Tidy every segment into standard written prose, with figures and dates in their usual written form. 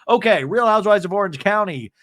Okay, Real Housewives of Orange County,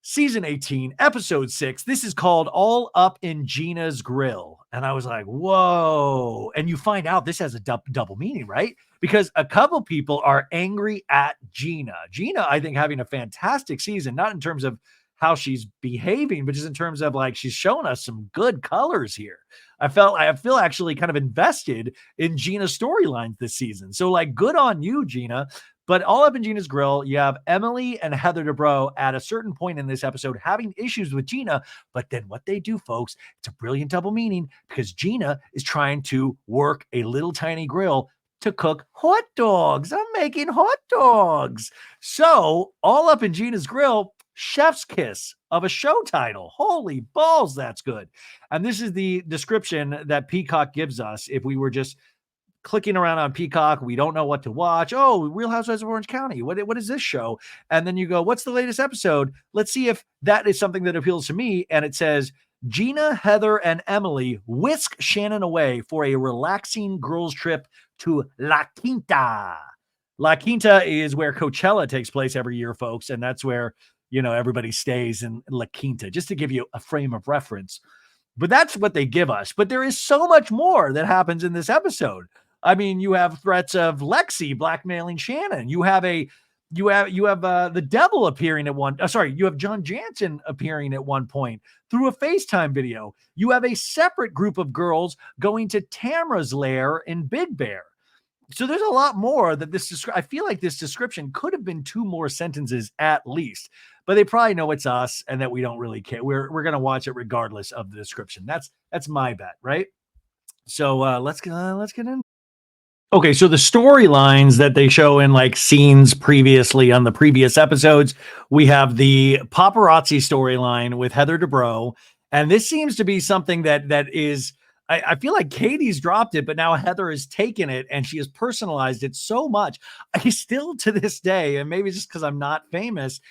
season 18, episode 6. This is called All Up in Gina's Grill. And I was like, whoa. And you find out this has a double meaning, right? Because a couple people are angry at Gina. Gina, I think, having a fantastic season, not in terms of how she's behaving, but just in terms of like she's shown us some good colors here. I feel actually kind of invested in Gina's storylines this season. So, like, good on you, Gina. But all up in Gina's grill, you have Emily and Heather Dubrow at a certain point in this episode having issues with Gina. But then what they do, folks, it's a brilliant double meaning because Gina is trying to work a little tiny grill to cook hot dogs. I'm making hot dogs. So all up in Gina's grill, chef's kiss of a show title. Holy balls, that's good. And this is the description that Peacock gives us if we were just clicking around on Peacock. We don't know what to watch. Oh, Real Housewives of Orange County. What is this show? And then you go, what's the latest episode? Let's see if that is something that appeals to me. And it says, Gina, Heather, and Emily whisk Shannon away for a relaxing girls trip to La Quinta. La Quinta is where Coachella takes place every year, folks. And that's where, everybody stays in La Quinta, just to give you a frame of reference. But that's what they give us. But there is so much more that happens in this episode. I mean, you have threats of Lexi blackmailing Shannon. You have the devil appearing at one. You have John Jansen appearing at one point through a FaceTime video. You have a separate group of girls going to Tamra's lair in Big Bear. So there's a lot more that I feel like this description could have been 2 more sentences at least, but they probably know it's us and that we don't really care. We're going to watch it regardless of the description. That's my bet, right? So let's get in. Okay, so the storylines that they show in like scenes previously on the previous episodes, we have the paparazzi storyline with Heather Dubrow, and this seems to be something that is, I feel like Katie's dropped it, but now Heather has taken it and she has personalized it so much. I still to this day, and maybe just because I'm not famous,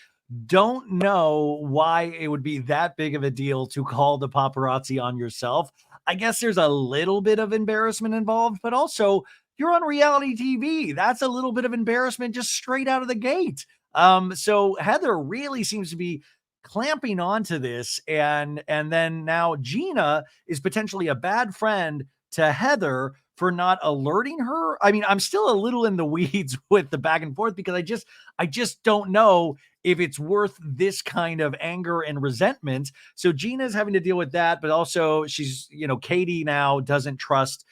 don't know why it would be that big of a deal to call the paparazzi on yourself. I guess there's a little bit of embarrassment involved, but also you're on reality TV. That's a little bit of embarrassment just straight out of the gate. So Heather really seems to be clamping onto this. And then now Gina is potentially a bad friend to Heather for not alerting her. I mean, I'm still a little in the weeds with the back and forth because I just don't know if it's worth this kind of anger and resentment. So Gina's having to deal with that, but also she's, Katie now doesn't trust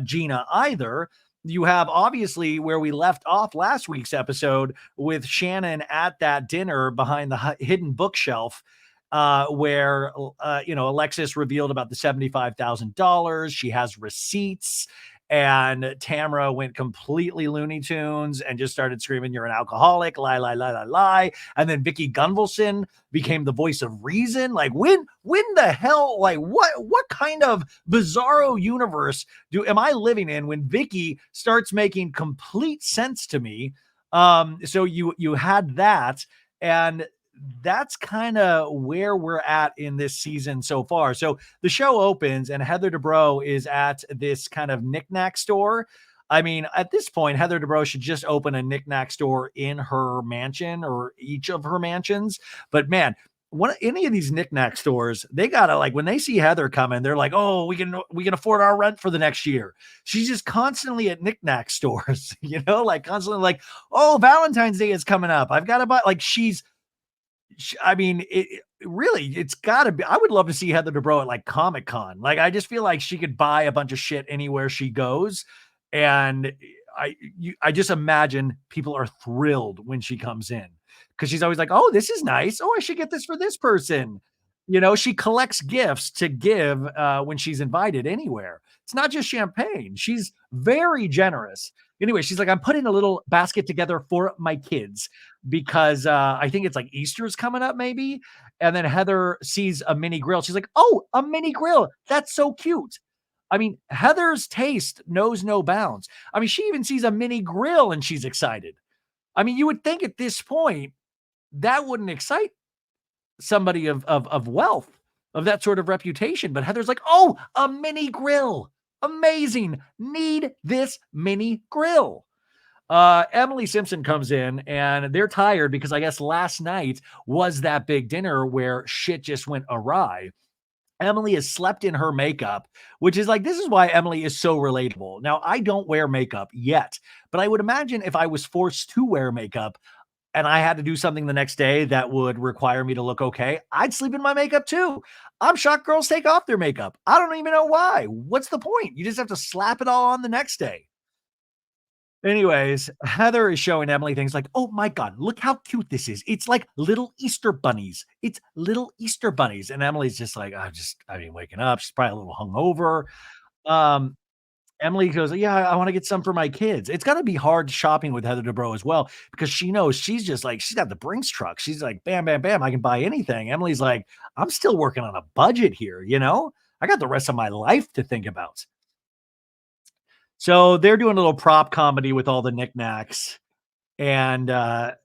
Gina either. You have obviously where we left off last week's episode with Shannon at that dinner behind the hidden bookshelf, where Alexis revealed about the $75,000. She has receipts, and Tamra went completely Looney Tunes and just started screaming, "You're an alcoholic, lie, lie, lie, lie, lie." And then Vicky Gunvalson became the voice of reason. Like when the hell, like what kind of bizarro universe am I living in when Vicky starts making complete sense to me? So you had that, and that's kind of where we're at in this season so far. So the show opens and Heather Dubrow is at this kind of knickknack store. I mean, at this point, Heather Dubrow should just open a knickknack store in her mansion or each of her mansions. But man, any of these knickknack stores, they gotta, like, when they see Heather coming, they're like, "Oh, we can afford our rent for the next year." She's just constantly at knickknack stores, like constantly like, "Oh, Valentine's Day is coming up. I've got to buy." Like I mean, it's got to be. I would love to see Heather Dubrow at like Comic-Con. Like, I just feel like she could buy a bunch of shit anywhere she goes. And I just imagine people are thrilled when she comes in because she's always like, "Oh, this is nice. Oh, I should get this for this person." She collects gifts to give when she's invited anywhere. It's not just champagne. She's very generous. Anyway, she's like, "I'm putting a little basket together for my kids because I think it's like Easter's coming up maybe." And then Heather sees a mini grill. She's like, "Oh, a mini grill. That's so cute." I mean, Heather's taste knows no bounds. I mean, she even sees a mini grill and she's excited. I mean, you would think at this point that wouldn't excite somebody of wealth, of that sort of reputation. But Heather's like, "Oh, a mini grill. Amazing. Need this mini grill." Emily Simpson comes in and they're tired because I guess last night was that big dinner where shit just went awry. Emily has slept in her makeup, which is like, this is why Emily is so relatable. Now, I don't wear makeup yet, but I would imagine if I was forced to wear makeup and I had to do something the next day that would require me to look okay, I'd sleep in my makeup too. I'm shocked girls take off their makeup. I don't even know why. What's the point? You just have to slap it all on the next day. Anyways, Heather is showing Emily things like, "Oh my god, look how cute this is. It's like little Easter bunnies. It's little Easter bunnies." And Emily's just like, I mean, waking up. She's probably a little hungover." Um, Emily goes, "Yeah, I wanna get some for my kids." It's gotta be hard shopping with Heather Dubrow as well because she knows she's just like, she's got the Brinks truck. She's like, "Bam, bam, bam, I can buy anything." Emily's like, "I'm still working on a budget here, you know? I got the rest of my life to think about." So they're doing a little prop comedy with all the knickknacks. And the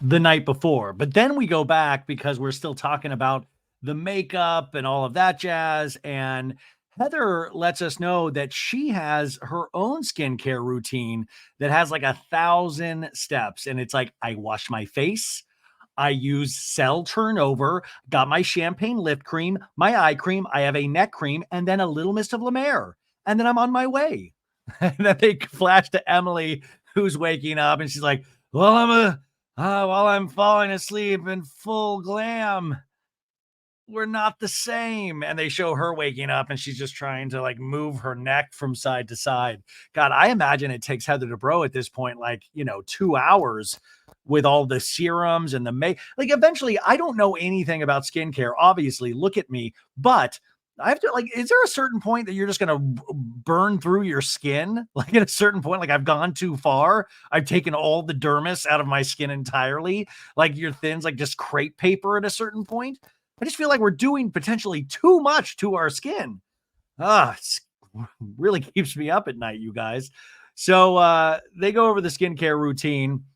night before. But then we go back because we're still talking about the makeup and all of that jazz. And Heather lets us know that she has her own skincare routine that has like 1,000 steps. And it's like, I wash my face. I use cell turnover, got my champagne lip cream, my eye cream. I have a neck cream, and then a little mist of La Mer. And then I'm on my way. And then they flash to Emily, who's waking up, and she's like, "Well, while I'm falling asleep in full glam, we're not the same." And they show her waking up, and she's just trying to like move her neck from side to side. God, I imagine it takes Heather Dubrow at this point, like 2 hours with all the serums and the make. Like, eventually, I don't know anything about skincare. Obviously, look at me, but I have to like, is there a certain point that you're just gonna burn through your skin? Like at a certain point, like I've gone too far. I've taken all the dermis out of my skin entirely. Like your thins, like just crepe paper at a certain point. I just feel like we're doing potentially too much to our skin. It's really keeps me up at night, you guys. So they go over the skincare routine.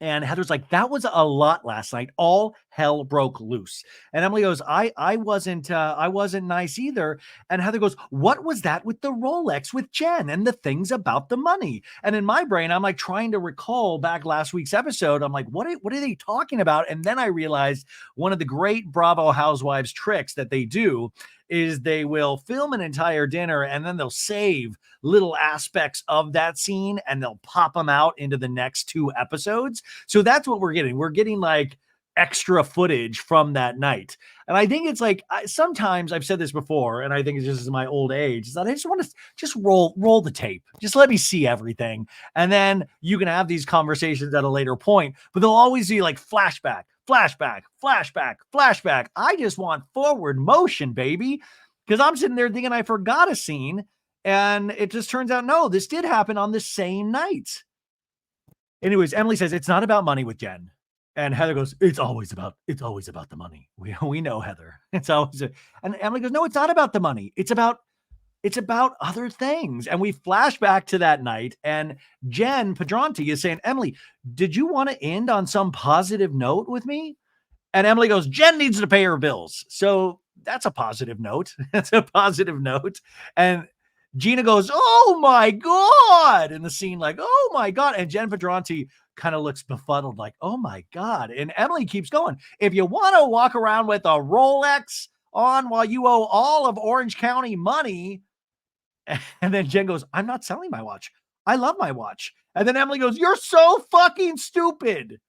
And Heather's like, "That was a lot last night. All hell broke loose." And Emily goes, I wasn't nice either." And Heather goes, "What was that with the Rolex with Jen and the things about the money?" And in my brain, I'm like trying to recall back last week's episode. I'm like, what are they talking about? And then I realized one of the great Bravo Housewives tricks that they do is they will film an entire dinner and then they'll save little aspects of that scene and they'll pop them out into the next two episodes. So that's what we're getting. We're getting like extra footage from that night. And I think it's like, sometimes I've said this before, and I think it's just my old age, is that I just want to just roll the tape. Just let me see everything. And then you can have these conversations at a later point, but they'll always be like flashback, flashback, flashback, flashback. I just want forward motion, baby. Because I'm sitting there thinking I forgot a scene. And it just turns out, no, this did happen on the same night. Anyways, Emily says it's not about money with Jen. And Heather goes, it's always about the money. We know, Heather. And Emily goes, "No, it's not about the money. It's about other things." And we flash back to that night, and Jen Pedranti is saying, "Emily, did you want to end on some positive note with me?" And Emily goes, "Jen needs to pay her bills." So that's a positive note. That's a positive note. And Gina goes, "Oh my God." In the scene, like, "Oh my God." And Jen Pedranti kind of looks befuddled, like, "Oh my God." And Emily keeps going. "If you want to walk around with a Rolex on while you owe all of Orange County money." And then Jen goes, "I'm not selling my watch. I love my watch." And then Emily goes, "You're so fucking stupid.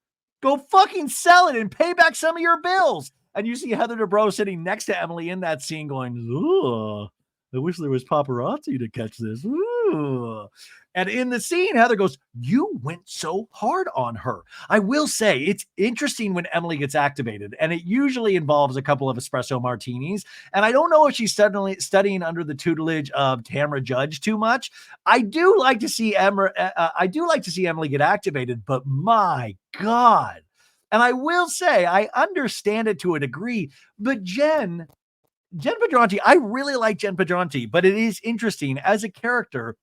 Go fucking sell it and pay back some of your bills." And you see Heather Dubrow sitting next to Emily in that scene going, "Ooh, I wish there was paparazzi to catch this." Ooh. And in the scene, Heather goes, "You went so hard on her." I will say it's interesting when Emily gets activated, and it usually involves a couple of espresso martinis. And I don't know if she's studying under the tutelage of Tamra Judge too much. I do like to see Emily get activated, but my God. And I will say, I understand it to a degree, but Jen Pedranti, I really like Jen Pedranti, but it is interesting as a character.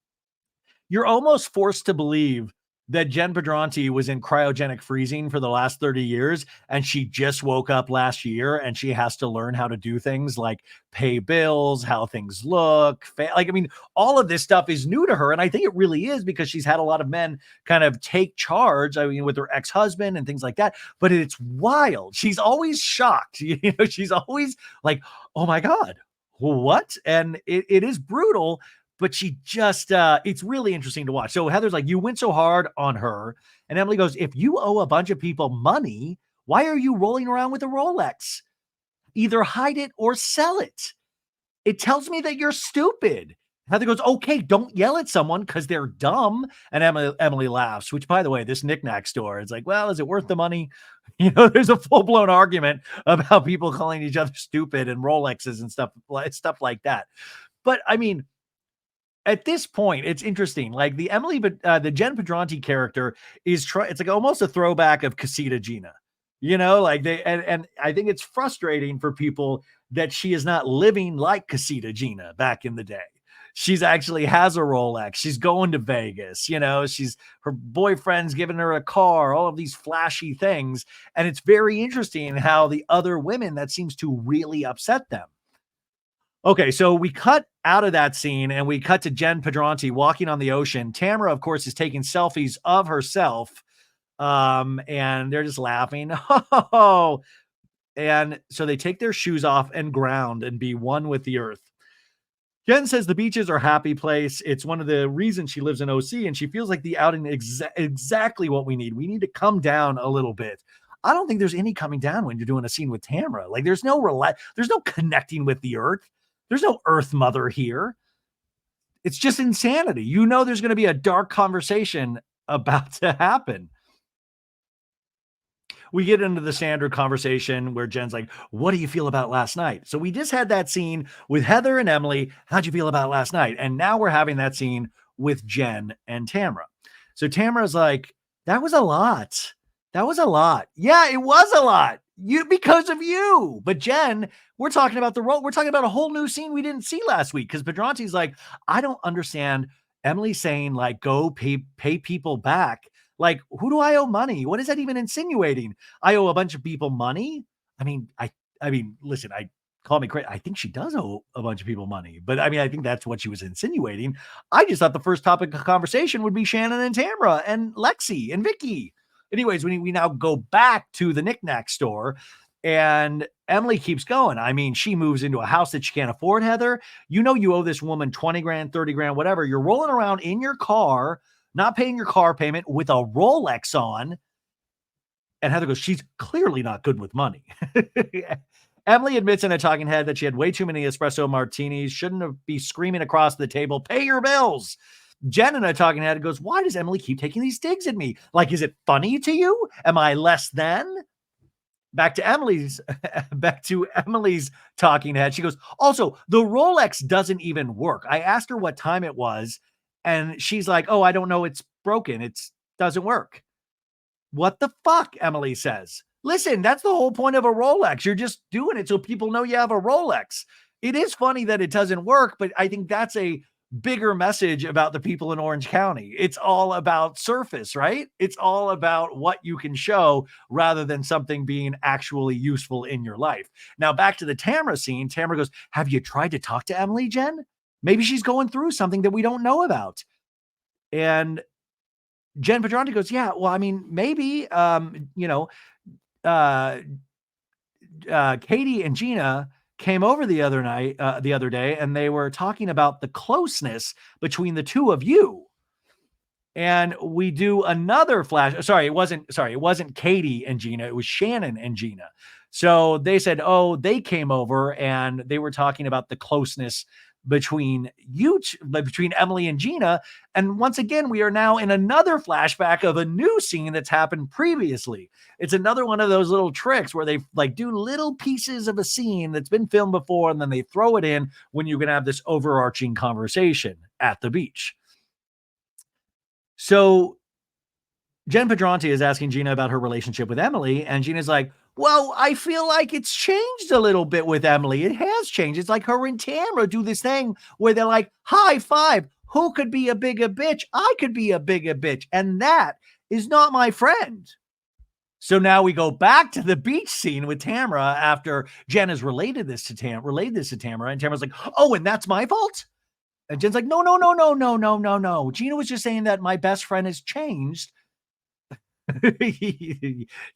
You're almost forced to believe that Jen Pedranti was in cryogenic freezing for the last 30 years, and she just woke up last year, and she has to learn how to do things like pay bills, how things look, like, I mean, all of this stuff is new to her, and I think it really is because she's had a lot of men kind of take charge, I mean, with her ex-husband and things like that, but it's wild. She's always shocked, she's always like, "Oh my God, what?" And it is brutal, but she just it's really interesting to watch. So Heather's like, "You went so hard on her." And Emily goes, "If you owe a bunch of people money, why are you rolling around with a Rolex? Either hide it or sell it. It tells me that you're stupid." Heather goes, "Okay, don't yell at someone because they're dumb." And Emily laughs, which, by the way, this knickknack store, it's like, well, is it worth the money? There's a full-blown argument about people calling each other stupid and Rolexes and stuff like that. But I mean, at this point, it's interesting. Like the Jen Pedranti character it's like almost a throwback of Casita Gina, like and I think it's frustrating for people that she is not living like Casita Gina back in the day. She's actually has a Rolex. She's going to Vegas, her boyfriend's giving her a car, all of these flashy things. And it's very interesting how the other women that seems to really upset them. Okay, so we cut out of that scene and we cut to Jen Pedranti walking on the ocean. Tamara, of course, is taking selfies of herself. And they're just laughing. Oh, and so they take their shoes off and ground and be one with the earth. Jen says the beaches are a happy place. It's one of the reasons she lives in OC, and she feels like the outing exactly what we need. We need to come down a little bit. I don't think there's any coming down when you're doing a scene with Tamara. Like there's no connecting with the earth. There's no Earth Mother here. It's just insanity. There's going to be a dark conversation about to happen. We get into the Sandra conversation where Jen's like, "What do you feel about last night?" So we just had that scene with Heather and Emily. "How'd you feel about last night?" And now we're having that scene with Jen and Tamara. So Tamara's like, "That was a lot. That was a lot." Yeah, it was a lot. Because of you. But Jen, we're talking about we're talking about a whole new scene we didn't see last week because Pedranti's like, "I don't understand Emily saying like, go pay people back. Like, who do I owe money? What is that even insinuating? I owe a bunch of people money." I mean, listen, call me crazy. I think she does owe a bunch of people money, but I mean, I think that's what she was insinuating. I just thought the first topic of conversation would be Shannon and Tamara and Lexi and Vicky. Anyways, we now go back to the knickknack store and Emily keeps going. I mean, she moves into a house that she can't afford, Heather. You owe this woman 20 grand, 30 grand, whatever. You're rolling around in your car, not paying your car payment with a Rolex on. And Heather goes, "She's clearly not good with money." Emily admits in a talking head that she had way too many espresso martinis, shouldn't be screaming across the table, "Pay your bills." Jen in a talking head goes, "Why does Emily keep taking these digs at me? Like, is it funny to you? Am I less than?" Back to Emily's talking head. She goes, "Also, the Rolex doesn't even work. I asked her what time it was, and she's like, 'Oh, I don't know. It's broken. It doesn't work.'" "What the fuck?" Emily says. "Listen, that's the whole point of a Rolex. You're just doing it so people know you have a Rolex. It is funny that it doesn't work, but I think that's a bigger message about the people in Orange County. It's all about surface, right? It's all about what you can show rather than something being actually useful in your life." Now, back to the Tamara scene. Tamara goes, "Have you tried to talk to Emily, Jen? Maybe she's going through something that we don't know about." And Jen Pedranti goes, "Yeah, well, I mean, maybe, uh, Katie and Gina came over the other day, and they were talking about the closeness between the two of you." And we do another flash. Sorry, it wasn't Katie and Gina. It was Shannon and Gina. So they said, "Oh, they came over and they were talking about the closeness between between Emily and Gina." And once again, we are now in another flashback of a new scene that's happened previously. It's another one of those little tricks where they like do little pieces of a scene that's been filmed before, and then they throw it in when you're going to have this overarching conversation at the beach. So Jen Pedranti is asking Gina about her relationship with Emily, and Gina's like, "Well, I feel like it's changed a little bit with Emily. It has changed. It's like her and Tamara do this thing where they're like, high five. Who could be a bigger bitch? I could be a bigger bitch. And that is not my friend. So now we go back to the beach scene with Tamara after Jen has relayed this to Tamara, and Tamara's like, oh, and that's my fault? And Jen's like, no. Gina was just saying that my best friend has changed.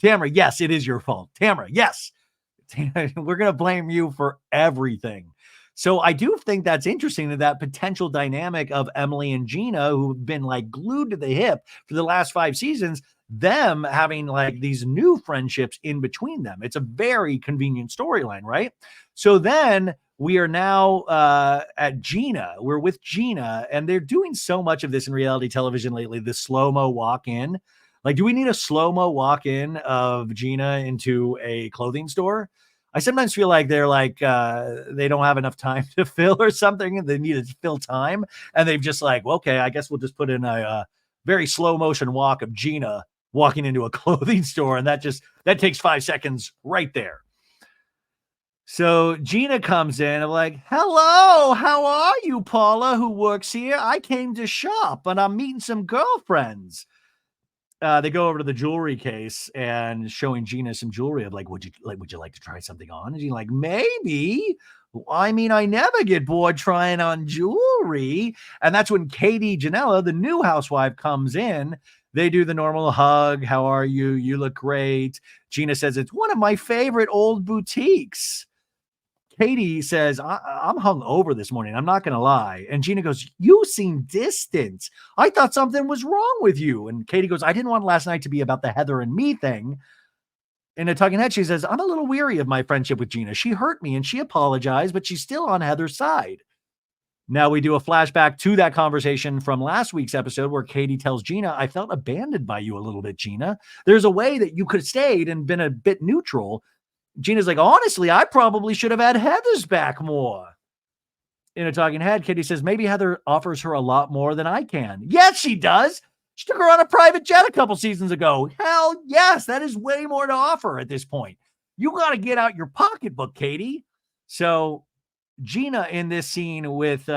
Tamara, yes, it is your fault. Tamara, yes. We're going to blame you for everything. So I do think that's interesting, that potential dynamic of Emily and Gina, who've been like glued to the hip for the last 5 seasons, them having like these new friendships in between them. It's a very convenient storyline, right? So then we are now at Gina. We're with Gina, and they're doing so much of this in reality television lately, the slow-mo walk-in. Like, do we need a slow-mo walk-in of Gina into a clothing store? I sometimes feel like they're like, they don't have enough time to fill or something, and they need to fill time. And they've just like, well, okay, I guess we'll just put in a very slow motion walk of Gina walking into a clothing store. And that takes 5 seconds right there. So Gina comes in. I'm like, hello, how are you, Paula, who works here? I came to shop, and I'm meeting some girlfriends. They go over to the jewelry case and showing Gina some jewelry. I'm like, would you like to try something on? And she's like, maybe. I mean, I never get bored trying on jewelry. And that's when Katie Janela, the new housewife, comes in. They do the normal hug. How are you? You look great. Gina says, it's one of my favorite old boutiques. Katie says, I'm hungover this morning. I'm not going to lie. And Gina goes, you seem distant. I thought something was wrong with you. And Katie goes, I didn't want last night to be about the Heather and me thing. In a talking head, she says, I'm a little weary of my friendship with Gina. She hurt me and she apologized, but she's still on Heather's side. Now we do a flashback to that conversation from last week's episode where Katie tells Gina, I felt abandoned by you a little bit, Gina. There's a way that you could have stayed and been a bit neutral. Gina's like, honestly, I probably should have had Heather's back more. In a talking head, Katie says, maybe Heather offers her a lot more than I can. Yes, she does. She took her on a private jet a couple seasons ago. Hell yes, that is way more to offer at this point. You got to get out your pocketbook, Katie. So Gina in this scene with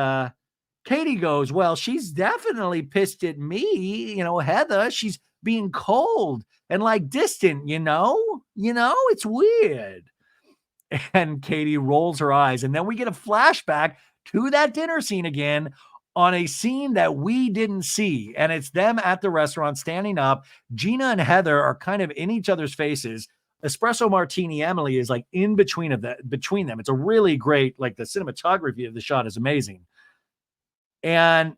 Katie goes, well, she's definitely pissed at me. Heather, she's being cold and like distant, it's weird. And Katie rolls her eyes. And then we get a flashback to that dinner scene again on a scene that we didn't see. And it's them at the restaurant standing up. Gina and Heather are kind of in each other's faces. Espresso Martini Emily is like in between them. It's a really great, like the cinematography of the shot is amazing. And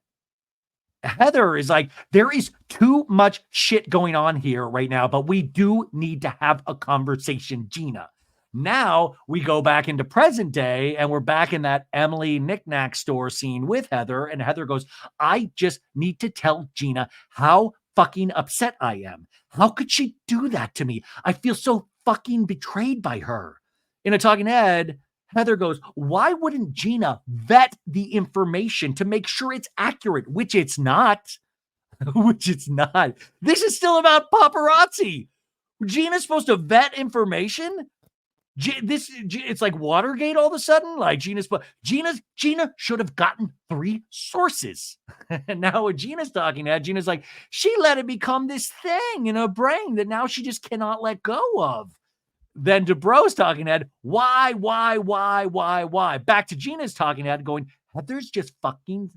Heather is like, there is too much shit going on here right now, but we do need to have a conversation, Gina. Now we go back into present day and we're back in that Emily knickknack store scene with Heather. And Heather goes, I just need to tell Gina how fucking upset I am. How could she do that to me? I feel so fucking betrayed by her. In a talking head, Heather goes, why wouldn't Gina vet the information to make sure it's accurate? Which it's not. This is still about paparazzi. Gina's supposed to vet information? It's like Watergate all of a sudden. Like Gina should have gotten 3 sources. And now when Gina's talking to Gina's like, she let it become this thing in her brain that now she just cannot let go of. Then Dubrov's talking head, why? Back to Gina's talking head going, Heather's just fucking,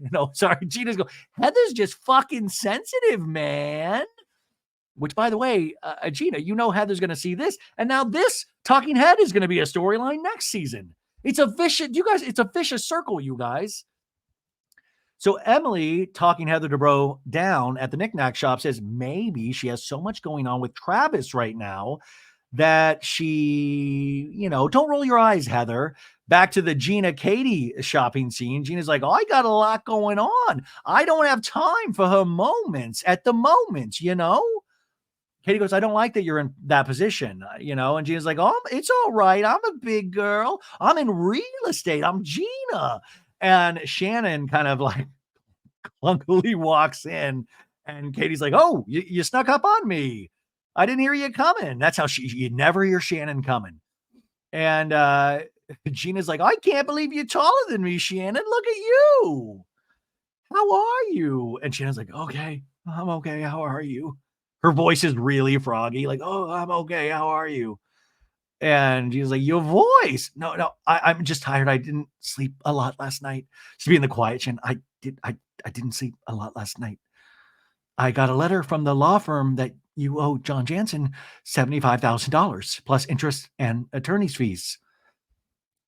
Gina's go, Heather's just fucking sensitive, man. Which, by the way, Gina, Heather's going to see this. And now this talking head is going to be a storyline next season. It's a vicious circle, you guys. So Emily, talking Heather Dubrow down at the knickknack shop, says maybe she has so much going on with Travis right now that she, don't roll your eyes, Heather. Back to the Gina Katie shopping scene. Gina's like, I got a lot going on. I don't have time for her moments at the moment, Katie goes, I don't like that you're in that position, and Gina's like, oh, it's all right. I'm a big girl. I'm in real estate. I'm Gina. And Shannon kind of like clunkily walks in and Katie's like, oh, you snuck up on me. I didn't hear you coming. That's how you never hear Shannon coming. And Gina's like, I can't believe you're taller than me, Shannon. Look at you. how are you? And Shannon's like, okay, I'm okay. How are you? Her voice is really froggy, like, oh, I'm okay. How are you? And he's like, your voice. No, I'm just tired. I didn't sleep a lot last night. Just being the quiet, Shannon. I didn't sleep a lot last night. I got a letter from the law firm that you owe John Jansen $75,000 plus interest and attorney's fees.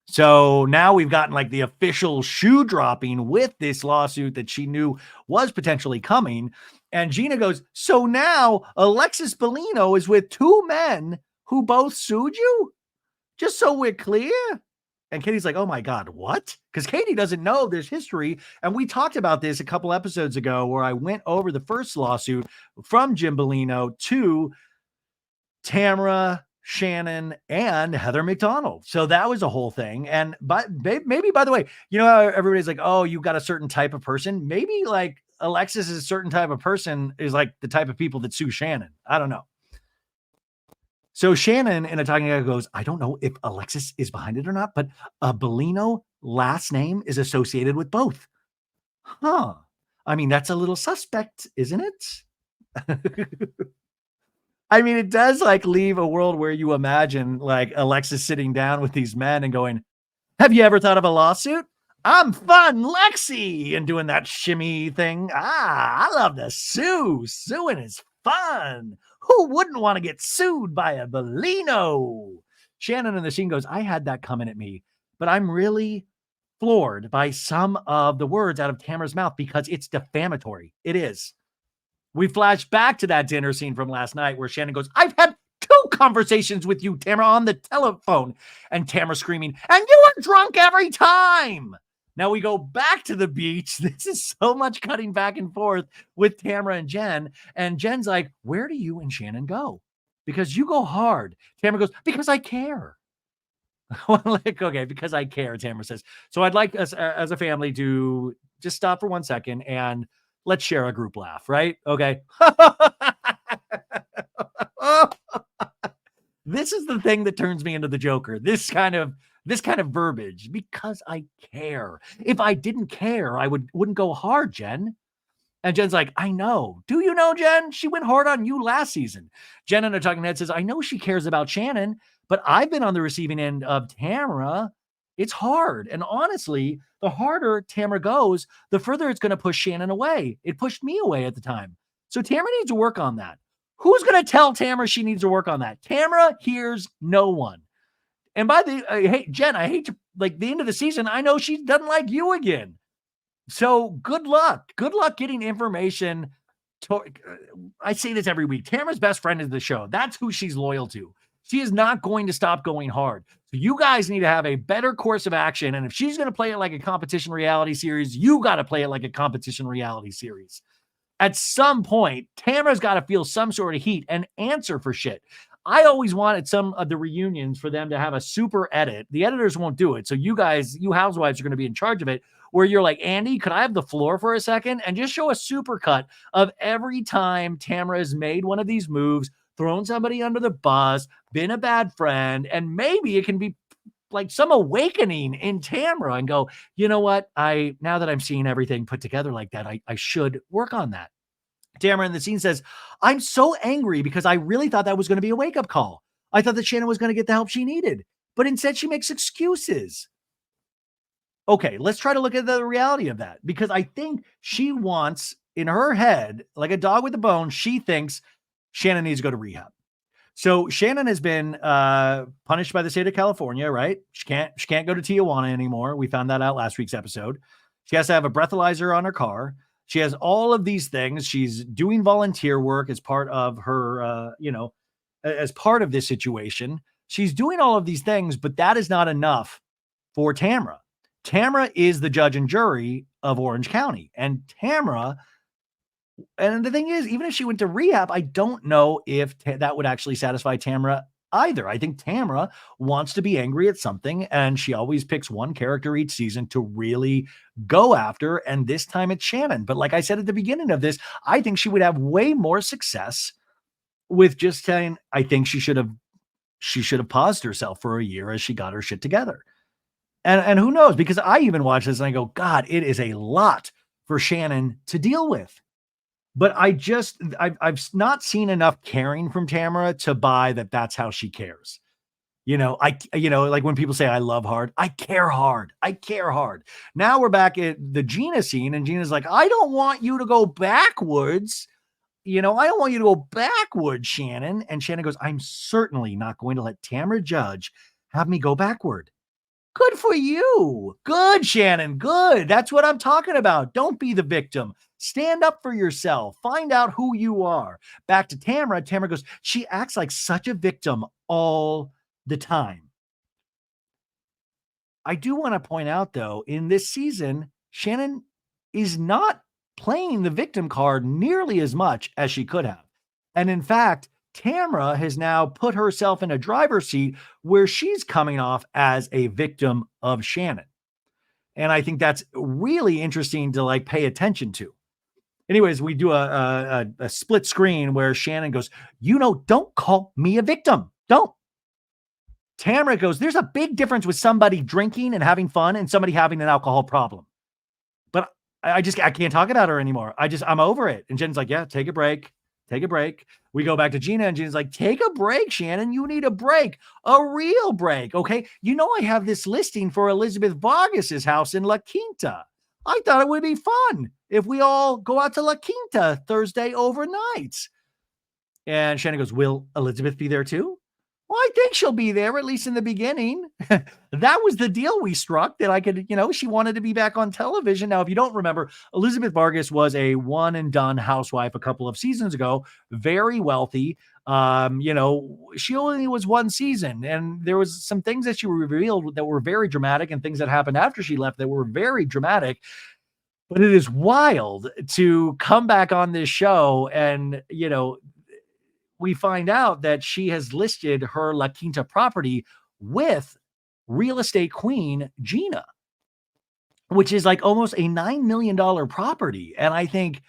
So now we've gotten like the official shoe dropping with this lawsuit that she knew was potentially coming. And Gina goes, so now Alexis Bellino is with two men who both sued you? Just so we're clear. And Katie's like, oh my God, what? Because Katie doesn't know there's history. And we talked about this a couple episodes ago where I went over the first lawsuit from Jim Bellino to Tamara, Shannon, and Heather McDonald. So that was a whole thing. And maybe, by the way, you know how everybody's like, oh, you've got a certain type of person. Maybe like Alexis is a certain type of person is like the type of people that sue Shannon. I don't know. So Shannon in a talking head goes, I don't know if Alexis is behind it or not, but a Bellino last name is associated with both. Huh. I mean, that's a little suspect, isn't it? I mean, it does like leave a world where you imagine like Alexis sitting down with these men and going, have you ever thought of a lawsuit? I'm fun, Lexi, and doing that shimmy thing. I love to sue. Suing is fun. Who wouldn't want to get sued by a Bellino? Shannon in the scene goes, I had that coming at me, but I'm really floored by some of the words out of Tamara's mouth because it's defamatory. It is. We flash back to that dinner scene from last night where Shannon goes, I've had 2 conversations with you, Tamara, on the telephone. And Tamara screaming, and you were drunk every time. Now we go back to the beach. This is so much cutting back and forth with Tamara and Jen. And Jen's like, where do you and Shannon go? Because you go hard. Tamara goes, because I care. Like, okay, because I care, Tamara says. So I'd like us as a family to just stop for 1 second and let's share a group laugh, right? Okay. This is the thing that turns me into the Joker. This kind of verbiage, because I care. If I didn't care, I wouldn't go hard, Jen. And Jen's like, I know. Do you know, Jen? She went hard on you last season. Jen in a talking head says, I know she cares about Shannon, but I've been on the receiving end of Tamara. It's hard. And honestly, the harder Tamara goes, the further it's going to push Shannon away. It pushed me away at the time. So Tamara needs to work on that. Who's going to tell Tamara she needs to work on that? Tamara hears no one. And by the hey, Jen, I hate to, like, the end of the season, I know she doesn't like you again. So good luck. Good luck getting information. I say this every week. Tamara's best friend is the show. That's who she's loyal to. She is not going to stop going hard. So you guys need to have a better course of action. And if she's going to play it like a competition reality series, you got to play it like a competition reality series. At some point, Tamara's got to feel some sort of heat and answer for shit. I always wanted some of the reunions for them to have a super edit. The editors won't do it. So you guys, you housewives are going to be in charge of it, where you're like, Andy, could I have the floor for a second? And just show a super cut of every time Tamara has made one of these moves, thrown somebody under the bus, been a bad friend, and maybe it can be like some awakening in Tamara and go, you know what? Now that I'm seeing everything put together like that, I should work on that. Tamara in the scene says, I'm so angry because I really thought that was going to be a wake-up call. I thought that Shannon was going to get the help she needed, but instead she makes excuses. Okay, let's try to look at the reality of that, because I think she wants, in her head, like a dog with a bone, she thinks Shannon needs to go to rehab. So Shannon has been punished by the state of California, right? She can't go to Tijuana anymore. We found that out last week's episode. She has to have a breathalyzer on her car. She has all of these things. She's doing volunteer work as part of her, as part of this situation. She's doing all of these things, but that is not enough for Tamara. Tamara is the judge and jury of Orange County. And Tamara, and the thing is, even if she went to rehab, I don't know if that would actually satisfy Tamara either. I think Tamara wants to be angry at something, and she always picks one character each season to really go after, and this time it's Shannon. But like I said at the beginning of this, I think she would have way more success with just saying, I think she should have paused herself for a year as she got her shit together. And who knows, because I even watch this and I go, God, it is a lot for Shannon to deal with. But I've not seen enough caring from Tamara to buy that that's how she cares. Like when people say I love hard, I care hard. I care hard. Now we're back at the Gina scene, and Gina's like, I don't want you to go backwards. I don't want you to go backwards, Shannon. And Shannon goes, I'm certainly not going to let Tamara Judge have me go backward. Good for you. Good, Shannon. Good. That's what I'm talking about. Don't be the victim. Stand up for yourself. Find out who you are. Back to Tamara. Tamara goes, she acts like such a victim all the time. I do want to point out, though, in this season, Shannon is not playing the victim card nearly as much as she could have. And in fact, Tamara has now put herself in a driver's seat where she's coming off as a victim of Shannon. And I think that's really interesting to pay attention to. Anyways, we do a split screen where Shannon goes, don't call me a victim. Don't. Tamara goes, there's a big difference with somebody drinking and having fun and somebody having an alcohol problem. But I can't talk about her anymore. I'm over it. And Jen's like, yeah, take a break. Take a break. We go back to Gina, and Gina's like, take a break, Shannon. You need a break, a real break. Okay. I have this listing for Elizabeth Vargas's house in La Quinta. I thought it would be fun if we all go out to La Quinta Thursday overnight. And Shannon goes, will Elizabeth be there too? Well, I think she'll be there, at least in the beginning. That was the deal we struck, that I could, she wanted to be back on television. Now, if you don't remember, Elizabeth Vargas was a one and done housewife a couple of seasons ago, very wealthy. She only was one season, and there was some things that she revealed that were very dramatic, and things that happened after she left that were very dramatic. But it is wild to come back on this show and, we find out that she has listed her La Quinta property with real estate queen Gina, which is almost a $9 million property. And I think,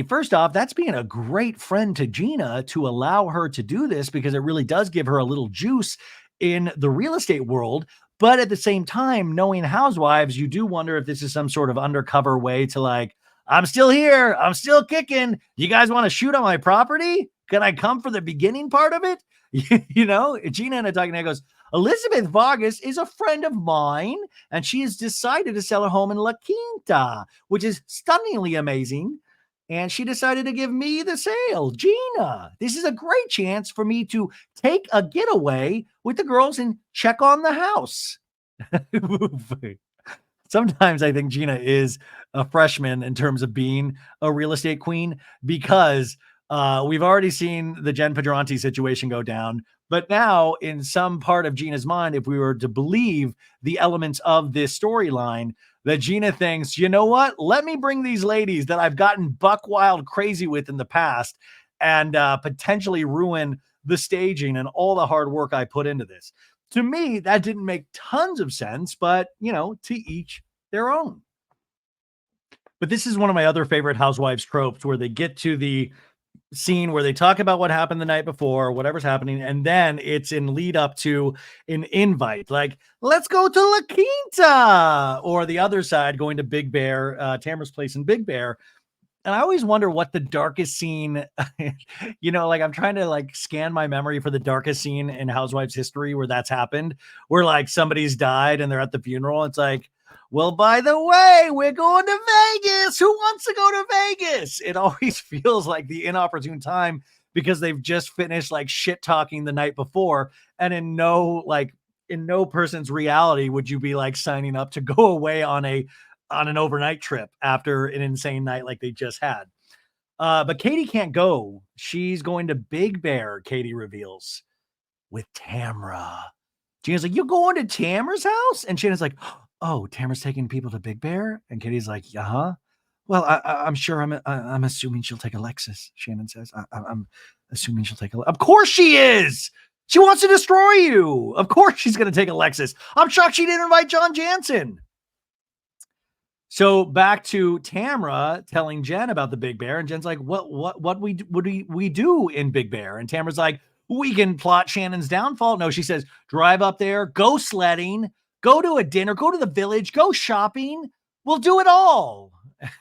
first off, that's being a great friend to Gina to allow her to do this, because it really does give her a little juice in the real estate world. But at the same time, knowing Housewives, you do wonder if this is some sort of undercover way to I'm still here. I'm still kicking. You guys want to shoot on my property? Can I come for the beginning part of it? Gina and Atagna goes, Elizabeth Vargas is a friend of mine, and she has decided to sell her home in La Quinta, which is stunningly amazing. And she decided to give me the sale. Gina, this is a great chance for me to take a getaway with the girls and check on the house. Sometimes I think Gina is a freshman in terms of being a real estate queen, because we've already seen the Jen Pedranti situation go down. But now, in some part of Gina's mind, if we were to believe the elements of this storyline, that Gina thinks, you know what? Let me bring these ladies that I've gotten buck wild crazy with in the past and potentially ruin the staging and all the hard work I put into this. To me, that didn't make tons of sense, but, to each their own. But this is one of my other favorite Housewives tropes, where they get to the scene where they talk about what happened the night before, whatever's happening, and then it's in lead up to an invite, let's go to La Quinta, or the other side going to Big Bear, Tamara's place in Big Bear. And I always wonder what the darkest scene, I'm trying to scan my memory for the darkest scene in Housewives history where that's happened, where somebody's died and they're at the funeral. It's well, by the way, we're going to Vegas. Who wants to go to Vegas? It always feels like the inopportune time, because they've just finished shit talking the night before. And in no person's reality would you be signing up to go away on an overnight trip after an insane night like they just had. But Katie can't go. She's going to Big Bear, Katie reveals, with Tamara. Gina's like, you're going to Tamara's house? And Shannon's like, oh, Tamara's taking people to Big Bear? And Katie's like, yeah. Well, I'm sure I'm assuming she'll take Alexis, Shannon says. I'm assuming she'll take Alexis. Of course she is. She wants to destroy you. Of course she's going to take Alexis. I'm shocked she didn't invite John Jansen. So back to Tamara telling Jen about the Big Bear, and Jen's like, what we do in Big Bear? And Tamara's like, we can plot Shannon's downfall. No, she says, drive up there, go sledding, go to a dinner, go to the village, go shopping. We'll do it all.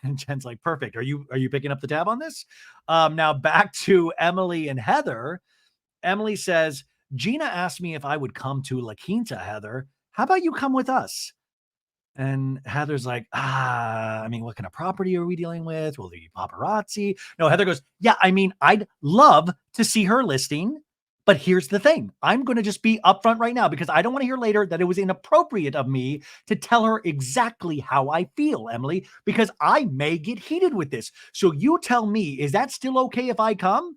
And Jen's like, perfect. Are you picking up the tab on this? Now back to Emily and Heather. Emily says, Gina asked me if I would come to La Quinta, Heather. How about you come with us? And Heather's like, I mean, what kind of property are we dealing with? Will there be paparazzi? No, Heather goes, yeah, I mean, I'd love to see her listing. But here's the thing. I'm going to just be upfront right now because I don't want to hear later that it was inappropriate of me to tell her exactly how I feel, Emily, because I may get heated with this. So you tell me, is that still okay if I come?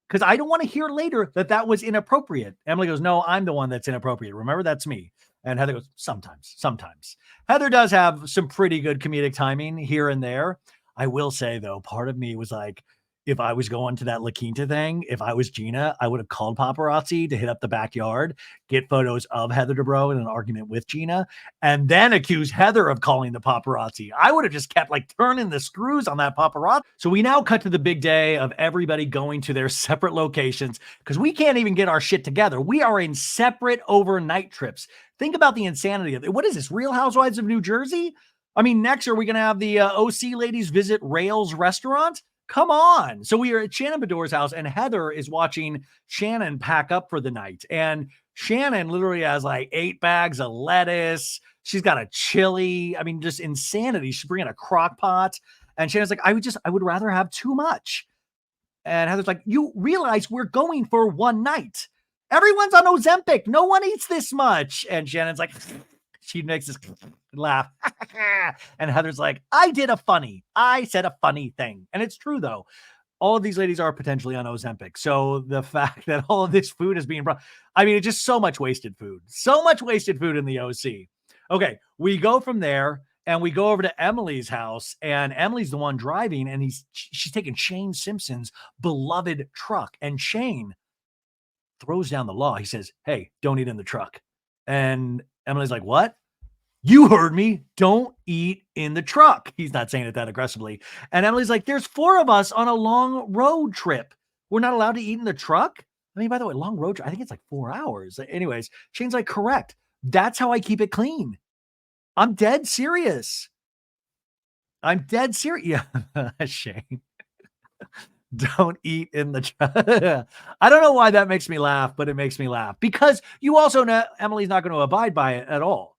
Because I don't want to hear later that that was inappropriate. Emily goes, no, I'm the one that's inappropriate. Remember, that's me. And Heather goes, sometimes. Heather does have some pretty good comedic timing here and there. I will say, though, part of me was like, if I was going to that La Quinta thing, if I was Gina, I would have called paparazzi to hit up the backyard, get photos of Heather Dubrow in an argument with Gina, and then accuse Heather of calling the paparazzi. I would have just kept like turning the screws on that paparazzi. So we now cut to the big day of everybody going to their separate locations because we can't even get our shit together. We are in separate overnight trips. Think about the insanity of it. What is this, Real Housewives of New Jersey? I mean, next, are we going to have the OC ladies visit Rail's restaurant? Come on. So we are at Shannon Bedore's house, and Heather is watching Shannon pack up for the night. And Shannon literally has like 8 bags of lettuce. She's got a chili. I mean, just insanity. She's bringing a crock pot. And Shannon's like, I would rather have too much. And Heather's like, you realize we're going for one night. Everyone's on Ozempic. No one eats this much. And Shannon's like, she makes this laugh. And Heather's like, I said a funny thing. And it's true, though. All of these ladies are potentially on Ozempic. So the fact that all of this food is being brought, I mean, it's just so much wasted food. So much wasted food in the OC. Okay, we go from there and we go over to Emily's house, and Emily's the one driving, and she's taking Shane Simpson's beloved truck. And Shane throws down the law. He says, hey, don't eat in the truck. And Emily's like, what? You heard me. Don't eat in the truck. He's not saying it that aggressively. And Emily's like, there's 4 of us on a long road trip. We're not allowed to eat in the truck? I mean, by the way, long road trip, I think it's like 4 hours. Anyways, Shane's like, correct. That's how I keep it clean. I'm dead serious. Yeah, Shane. Don't eat in the truck. I don't know why that makes me laugh, but it makes me laugh because you also know Emily's not going to abide by it at all.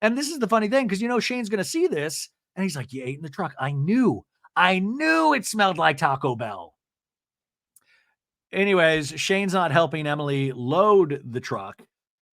And this is the funny thing, because Shane's going to see this and he's like, you ate in the truck. I knew it smelled like Taco Bell. Anyways, Shane's not helping Emily load the truck.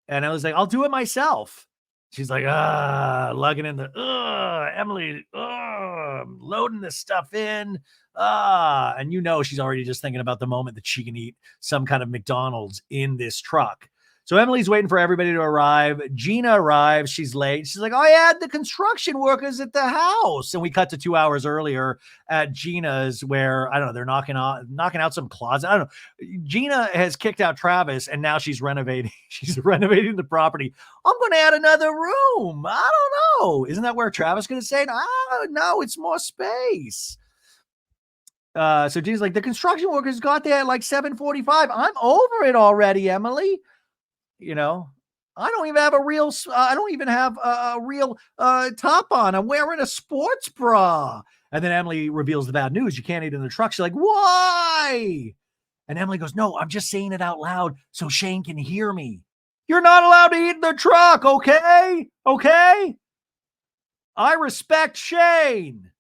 And I was like, I'll do it myself. She's like, lugging in the, Emily, loading this stuff in. And she's already just thinking about the moment that she can eat some kind of McDonald's in this truck. So Emily's waiting for everybody to arrive. Gina arrives. She's late. She's like, I had the construction workers at the house. And we cut to 2 hours earlier at Gina's where, I don't know, they're knocking out some closet. I don't know. Gina has kicked out Travis, and now she's renovating. She's renovating the property. I'm going to add another room. I don't know. Isn't that where Travis is going to say? No, it's more space. So Gina's like, the construction workers got there at like 7:45. I'm over it already, Emily. I don't even have a real top on. I'm wearing a sports bra. And then Emily reveals the bad news. You can't eat in the truck. She's like, why? And Emily goes, no, I'm just saying it out loud so Shane can hear me. You're not allowed to eat in the truck. Okay. I respect Shane.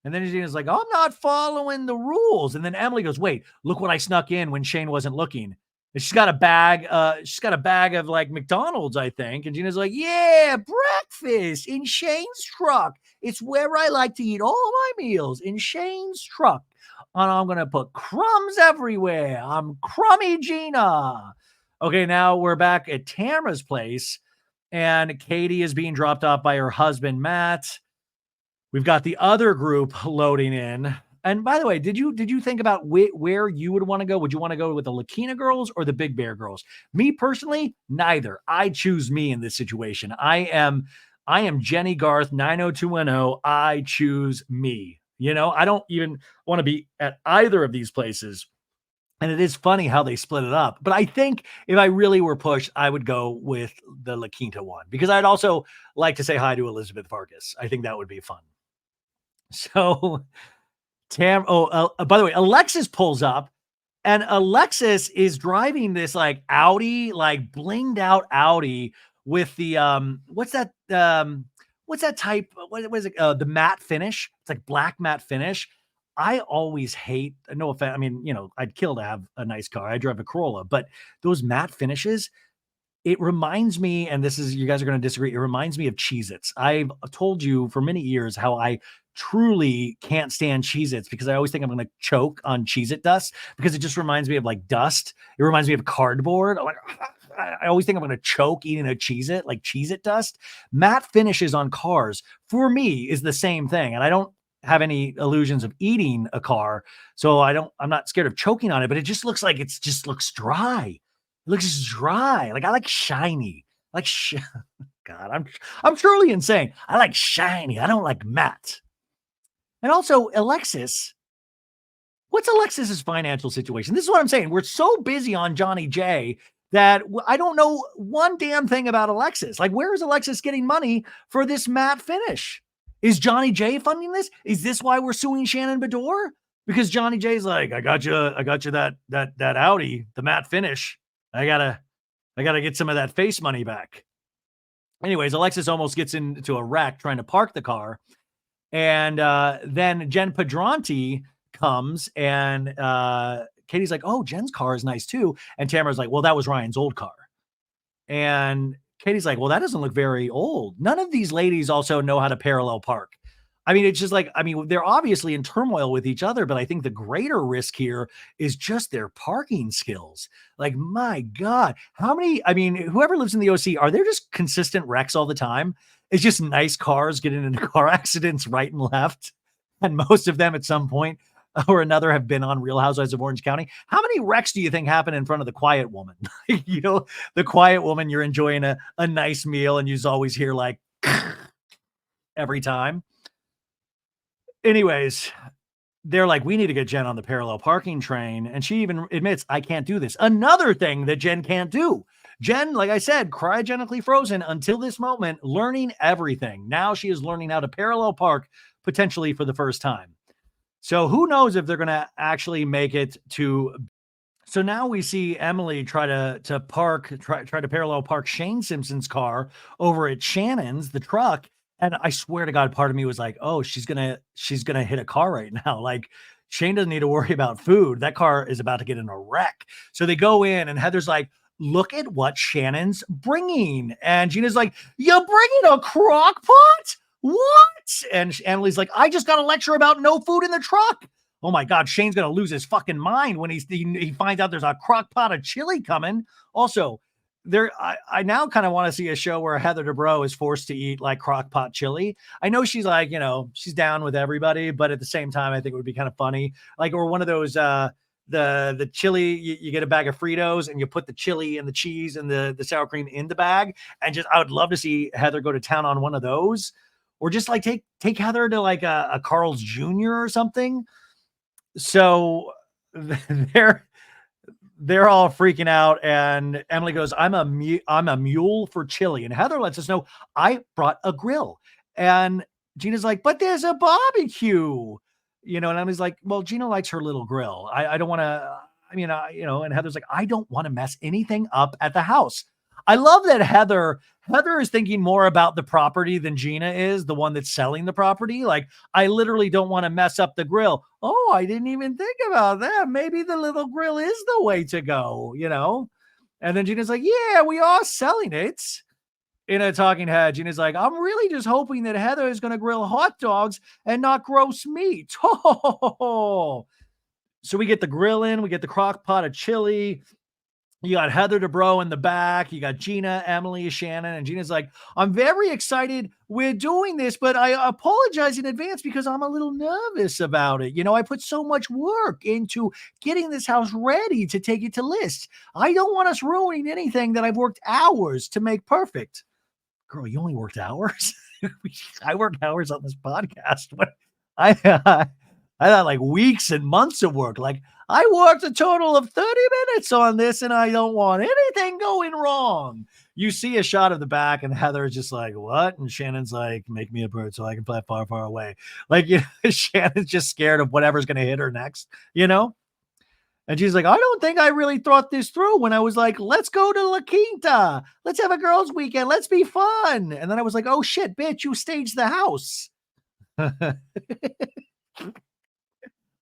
And then Gina's like, I'm not following the rules. And then Emily goes, wait, look what I snuck in when Shane wasn't looking. And she's got a bag. She's got a bag of like McDonald's, I think. And Gina's like, yeah, breakfast in Shane's truck. It's where I like to eat all my meals, in Shane's truck. And I'm going to put crumbs everywhere. I'm crummy Gina. Okay, now we're back at Tamara's place, and Katie is being dropped off by her husband, Matt. We've got the other group loading in. And by the way, did you think about where you would want to go? Would you want to go with the La Quinta girls or the Big Bear girls? Me personally, neither. I choose me in this situation. I am Jenny Garth 90210. I choose me. I don't even want to be at either of these places. And it is funny how they split it up. But I think if I really were pushed, I would go with the La Quinta one, because I'd also like to say hi to Elizabeth Vargas. I think that would be fun. So by the way, Alexis pulls up, and Alexis is driving this like Audi, like blinged out Audi with the what's that type? What is it? The matte finish. It's like black matte finish. I always hate, no offense. I mean, I'd kill to have a nice car. I drive a Corolla, but those matte finishes, it reminds me, and this is, you guys are going to disagree, it reminds me of Cheez-Its. I've told you for many years how I truly can't stand Cheez-Its because I always think I'm going to choke on Cheez-It dust because it just reminds me of like dust. It reminds me of cardboard. I'm like, I always think I'm going to choke eating a Cheez-It, like Cheez-It dust. Matte finishes on cars for me is the same thing. And I don't have any illusions of eating a car. So I'm not scared of choking on it, but it just looks like it just looks dry. It looks dry. Like I like shiny. God, I'm surely insane. I like shiny. I don't like matte. And also, Alexis, what's Alexis's financial situation? This is what I'm saying. We're so busy on Johnny J that I don't know one damn thing about Alexis. Like, where is Alexis getting money for this matte finish? Is Johnny J funding this? Is this why we're suing Shannon Bedore? Because Johnny J's like, I got you that Audi, the matte finish. I gotta get some of that face money back. Anyways, Alexis almost gets into a wreck trying to park the car. And then Jen Padronti comes and Katie's like, oh, Jen's car is nice too. And Tamara's like, well, that was Ryan's old car. And Katie's like, well, that doesn't look very old. None of these ladies also know how to parallel park. I mean, it's just like, they're obviously in turmoil with each other, but I think the greater risk here is just their parking skills. Like, my God, whoever lives in the OC, are there just consistent wrecks all the time? It's just nice cars getting into car accidents right and left. And most of them at some point or another have been on Real Housewives of Orange County. How many wrecks do you think happen in front of the quiet woman? The quiet woman, you're enjoying a nice meal and you always hear like every time. Anyways, they're like, we need to get Jen on the parallel parking train. And she even admits, I can't do this. Another thing that Jen can't do. Jen, like I said, cryogenically frozen until this moment, learning everything. Now she is learning how to parallel park potentially for the first time. So who knows if they're going to actually make it to. So now we see Emily try to parallel park Shane Simpson's car over at Shannon's, the truck. And I swear to God, part of me was like, oh, she's gonna hit a car right now. Like, Shane doesn't need to worry about food. That car is about to get in a wreck. So they go in and Heather's like, look at what Shannon's bringing. And Gina's like, you're bringing a crock pot? What? And Emily's like, I just got a lecture about no food in the truck. Oh my God, Shane's going to lose his fucking mind when he finds out there's a crock pot of chili coming. Also, I now kind of want to see a show where Heather Dubrow is forced to eat like crock pot chili. I know she's like, she's down with everybody, but at the same time, I think it would be kind of funny. Like, or one of those, the chili, you get a bag of Fritos and you put the chili and the cheese and the sour cream in the bag. And I would love to see Heather go to town on one of those, or just like take Heather to like a Carl's Jr. or something. So they're all freaking out, and Emily goes, I'm a mule for chili. And Heather lets us know, I brought a grill. And Gina's like, but there's a barbecue, and Emily's like, well, Gina likes her little grill. I don't want to, and Heather's like, I don't want to mess anything up at the house. I love that Heather is thinking more about the property than Gina is, the one that's selling the property. Like, I literally don't want to mess up the grill. Oh, I didn't even think about that. Maybe the little grill is the way to go, And then Gina's like, yeah, we are selling it. In a talking head, Gina's like, I'm really just hoping that Heather is going to grill hot dogs and not gross meat. So we get the grill in, we get the crock pot of chili. You got Heather Dubrow in the back. You got Gina, Emily, Shannon, and Gina's like, I'm very excited we're doing this, but I apologize in advance because I'm a little nervous about it. I put so much work into getting this house ready to take it to list. I don't want us ruining anything that I've worked hours to make perfect. Girl, you only worked hours? I worked hours on this podcast. I thought like weeks and months of work. Like, I worked a total of 30 minutes on this and I don't want anything going wrong. You see a shot of the back and Heather's just like, what? And Shannon's like, make me a bird so I can fly far, far away. Like, Shannon's just scared of whatever's going to hit her next, you know? And she's like, I don't think I really thought this through when I was like, let's go to La Quinta. Let's have a girls' weekend. Let's be fun. And then I was like, oh shit, bitch, you staged the house.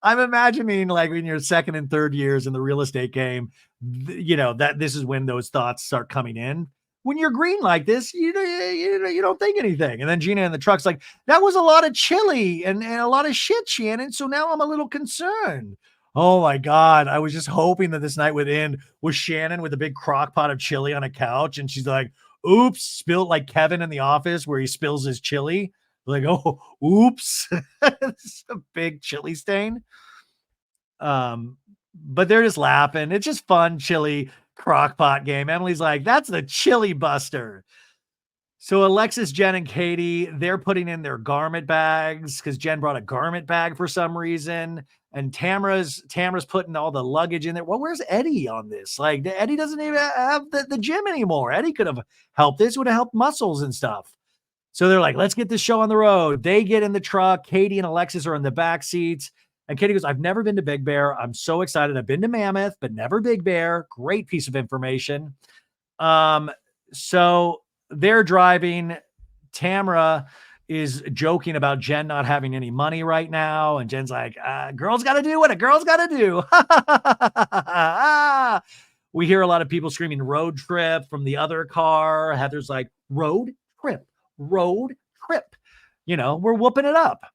I'm imagining like in your second and third years in the real estate game, that this is when those thoughts start coming in. When you're green like this, you don't think anything. And then Gina in the truck's like, that was a lot of chili and a lot of shit, Shannon. So now I'm a little concerned. Oh my God. I was just hoping that this night would end with Shannon with a big crock pot of chili on a couch. And she's like, oops, spilled like Kevin in The Office where he spills his chili. Like, oh, oops. It's a big chili stain. But they're just laughing. It's just fun, chili crockpot game. Emily's like, that's the chili buster. So Alexis, Jen, and Katie, they're putting in their garment bags because Jen brought a garment bag for some reason. And Tamara's putting all the luggage in there. Well, where's Eddie on this? Like, Eddie doesn't even have the gym anymore. Eddie could have helped. This would have helped muscles and stuff. So they're like, let's get this show on the road. They get in the truck. Katie and Alexis are in the back seats. And Katie goes, I've never been to Big Bear. I'm so excited. I've been to Mammoth, but never Big Bear. Great piece of information. So they're driving. Tamara is joking about Jen not having any money right now. And Jen's like, girl's got to do what a girl's got to do. We hear a lot of people screaming road trip from the other car. Heather's like, road trip. We're whooping it up.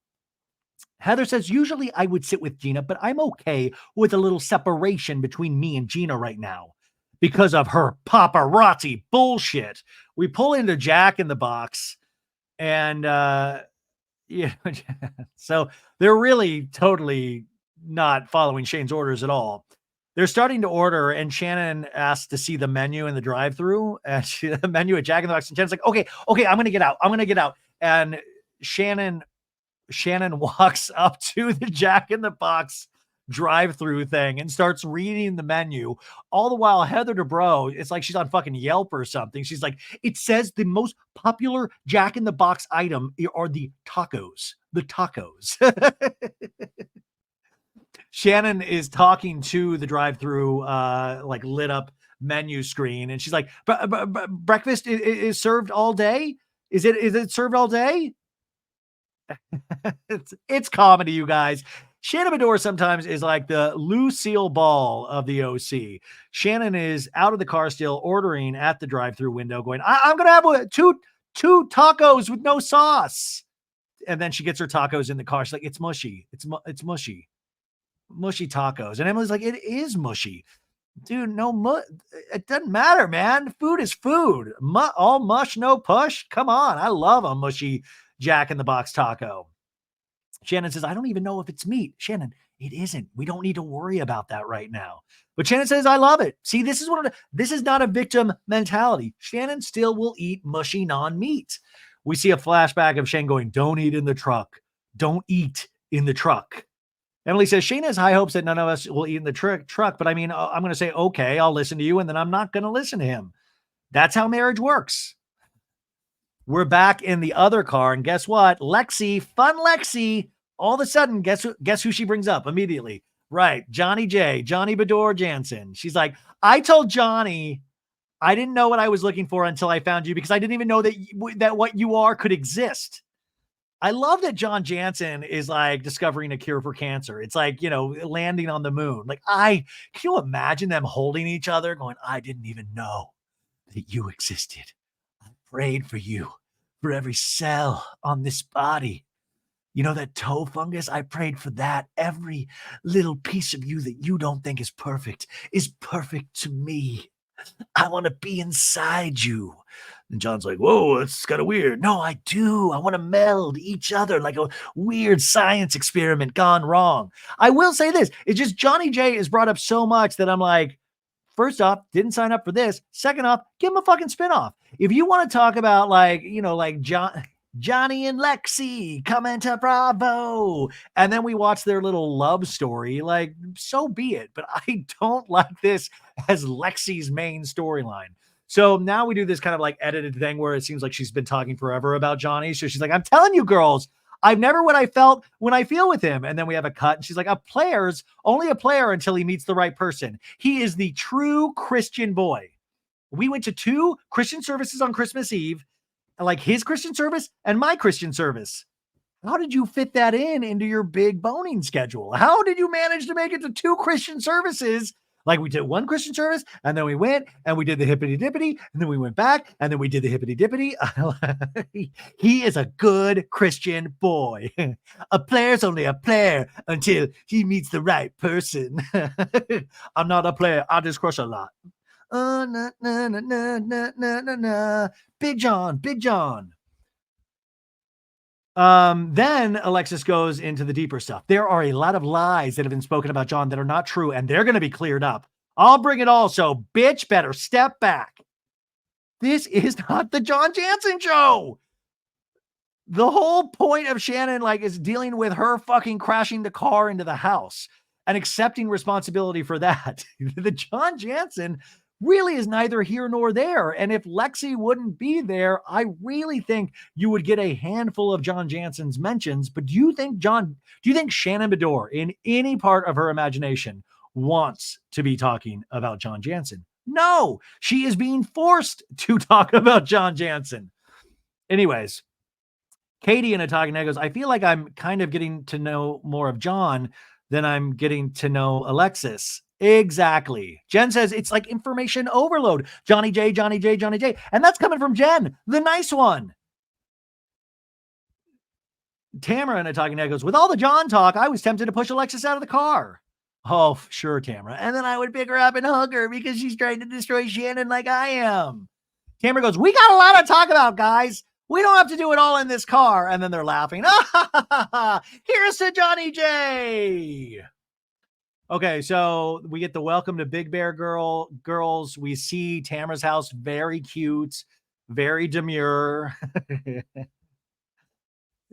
Heather says, usually I would sit with Gina, but I'm okay with a little separation between me and Gina right now because of her paparazzi bullshit. We pull into Jack in the Box and, so they're really totally not following Shane's orders at all. They're starting to order, and Shannon asks to see the menu in the drive-thru, and the menu at Jack in the Box. And Shannon's like, okay, I'm going to get out. And Shannon walks up to the Jack in the Box drive-thru thing and starts reading the menu. All the while, Heather Dubrow, it's like she's on fucking Yelp or something. She's like, it says the most popular Jack in the Box item are the tacos. The tacos. Shannon is talking to the drive-thru, like lit up menu screen, and she's like, breakfast is served all day? Is it served all day? It's comedy, you guys. Shannon Bedore sometimes is like the Lucille Ball of the OC. Shannon is out of the car still ordering at the drive-thru window going, I'm going to have two tacos with no sauce. And then she gets her tacos in the car. She's like, it's mushy. It's mushy. Mushy tacos. And Emily's like, it is mushy. Dude, it doesn't matter, man. Food is food. All mush, no push. Come on. I love a mushy Jack in the Box taco. Shannon says, I don't even know if it's meat. Shannon, it isn't. We don't need to worry about that right now. But Shannon says, I love it. See, this is not a victim mentality. Shannon still will eat mushy non-meat. We see a flashback of Shane going, don't eat in the truck. Don't eat in the truck. Emily says, Shane has high hopes that none of us will eat in the truck. But I mean, I'm going to say, okay, I'll listen to you. And then I'm not going to listen to him. That's how marriage works. We're back in the other car. And guess what? Fun Lexi, all of a sudden, guess who she brings up immediately? Right. Johnny Bedore Jansen. She's like, I told Johnny I didn't know what I was looking for until I found you because I didn't even know that what you are could exist. I love that John Jansen is like discovering a cure for cancer. It's like, landing on the moon. Like can you imagine them holding each other going, I didn't even know that you existed. I prayed for you, for every cell on this body. You know that toe fungus? I prayed for that. Every little piece of you that you don't think is perfect to me. I want to be inside you. And John's like, whoa, that's kind of weird. No, I do. I want to meld each other like a weird science experiment gone wrong. I will say this. It's just Johnny J is brought up so much that I'm like, first off, didn't sign up for this. Second off, give him a fucking spinoff. If you want to talk about like John, Johnny and Lexi coming to Bravo. And then we watch their little love story. Like, so be it. But I don't like this as Lexi's main storyline. So now we do this kind of like edited thing where it seems like she's been talking forever about Johnny. So she's like, I'm telling you, girls, I've never what I felt when I feel with him. And then we have a cut. And she's like, a player's only a player until he meets the right person. He is the true Christian boy. We went to 2 Christian services on Christmas Eve, like his Christian service and my Christian service. How did you fit that into your big boning schedule? How did you manage to make it to 2 Christian services? Like we did 1 Christian service, and then we went and we did the hippity dippity, and then we went back and then we did the hippity dippity. He is a good Christian boy. A player's only a player until he meets the right person. I'm not a player. I just crush a lot. Na, na, na, na, na, na, na, na. Big John, Big John. Then Alexis goes into the deeper stuff. There are a lot of lies that have been spoken about John that are not true, and they're going to be cleared up. I'll bring it all, so bitch better step back. This is not the John Jansen show. The whole point of Shannon, like, is dealing with her fucking crashing the car into the house and accepting responsibility for that. The John Jansen really is neither here nor there. And if Lexi wouldn't be there, I really think you would get a handful of John Jansen's mentions. But do you think Shannon Bedore in any part of her imagination wants to be talking about John Jansen? No, she is being forced to talk about John Jansen. Anyways, Katie in a talking head goes, I feel like I'm kind of getting to know more of John than I'm getting to know Alexis. Exactly. Jen says it's like information overload. Johnny J, Johnny J, Johnny J. And that's coming from Jen, the nice one. Tamara in a talking head goes, with all the John talk, I was tempted to push Alexis out of the car. Oh, sure, Tamara. And then I would pick her up and hug her because she's trying to destroy Shannon like I am. Tamara goes, we got a lot to talk about, guys. We don't have to do it all in this car. And then they're laughing. Here's to Johnny J. Okay, so we get the welcome to Big Bear girls. We see Tamara's house, very cute, very demure.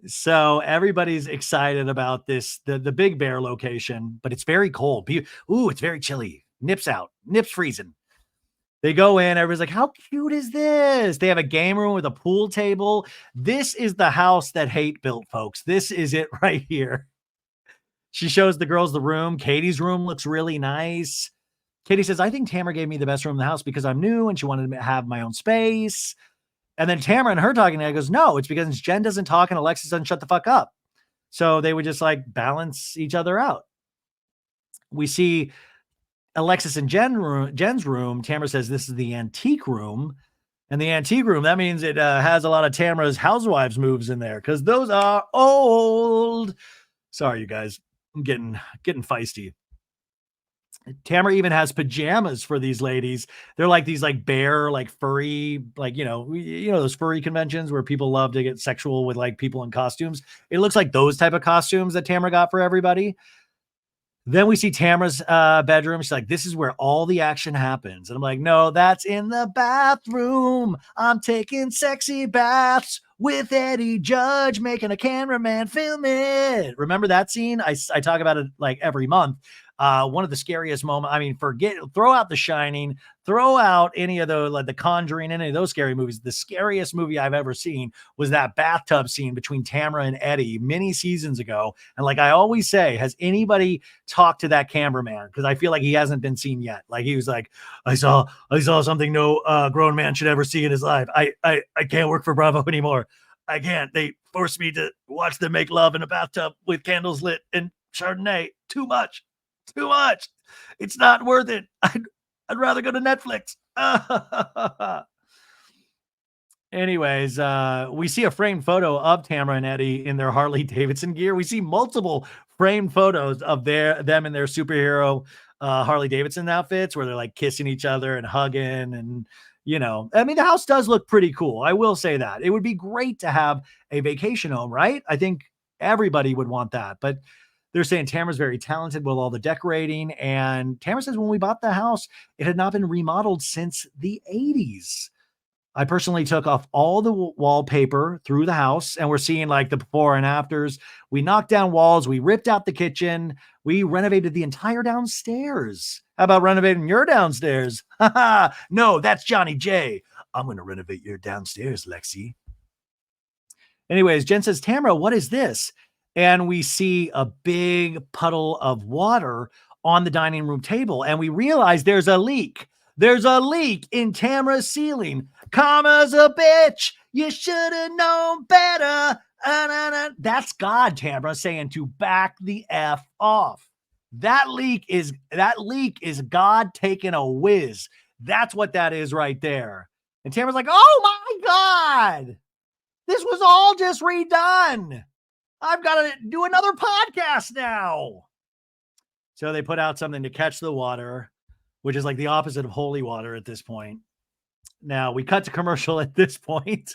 So everybody's excited about this, the Big Bear location, but it's very cold. Ooh, it's very chilly. Nips out, nips freezing. They go in, everybody's like, how cute is this? They have a game room with a pool table. This is the house that Hate built, folks. This is it right here. She shows the girls the room. Katie's room looks really nice. Katie says, I think Tamara gave me the best room in the house because I'm new and she wanted to have my own space. And then Tamara and her talking head goes, no, it's because Jen doesn't talk and Alexis doesn't shut the fuck up. So they would just like balance each other out. We see Alexis and Jen's room. Tamara says this is the antique room. And the antique room, that means it has a lot of Tamara's Housewives moves in there because those are old. Sorry, you guys. I'm getting feisty. Tamara even has pajamas for these ladies. They're like these like bear, like furry, like, you know, those furry conventions where people love to get sexual with like people in costumes. It looks like those type of costumes that Tamara got for everybody. Then we see Tamara's bedroom. She's like, this is where all the action happens. And I'm like, no, that's in the bathroom. I'm taking sexy baths with Eddie Judge, making a cameraman film it. Remember that scene? I talk about it like every month. One of the scariest moments. I mean, throw out The Shining, throw out any of those, like The Conjuring, any of those scary movies. The scariest movie I've ever seen was that bathtub scene between Tamara and Eddie many seasons ago. And like I always say, has anybody talked to that cameraman? Because I feel like he hasn't been seen yet. Like he was like, I saw something no grown man should ever see in his life. I can't work for Bravo anymore. I can't. They forced me to watch them make love in a bathtub with candles lit and Chardonnay. Too much. It's not worth it. I'd rather go to Netflix. Anyways, we see a framed photo of Tamara and Eddie in their Harley Davidson gear. We see multiple framed photos of them in their superhero Harley Davidson outfits where they're like kissing each other and hugging. And, you know, I mean, the house does look pretty cool. I will say that. It would be great to have a vacation home, right? I think everybody would want that. But they're saying Tamara's very talented with all the decorating. And Tamara says when we bought the house, it had not been remodeled since the 80s. I personally took off all the wallpaper through the house, and we're seeing like the before and afters. We knocked down walls, we ripped out the kitchen, we renovated the entire downstairs. How about renovating your downstairs? No, that's Johnny J. I'm going to renovate your downstairs, Lexi. Anyways, Jen says, Tamara, what is this? And we see a big puddle of water on the dining room table, and we realize there's a leak. There's a leak in Tamara's ceiling. Karma's a bitch. You should have known better. That's God, Tamara, saying to back the F off. That leak is God taking a whiz. That's what that is right there. And Tamara's like, oh my God. This was all just redone. I've got to do another podcast now. So they put out something to catch the water, which is like the opposite of holy water at this point. Now we cut to commercial at this point.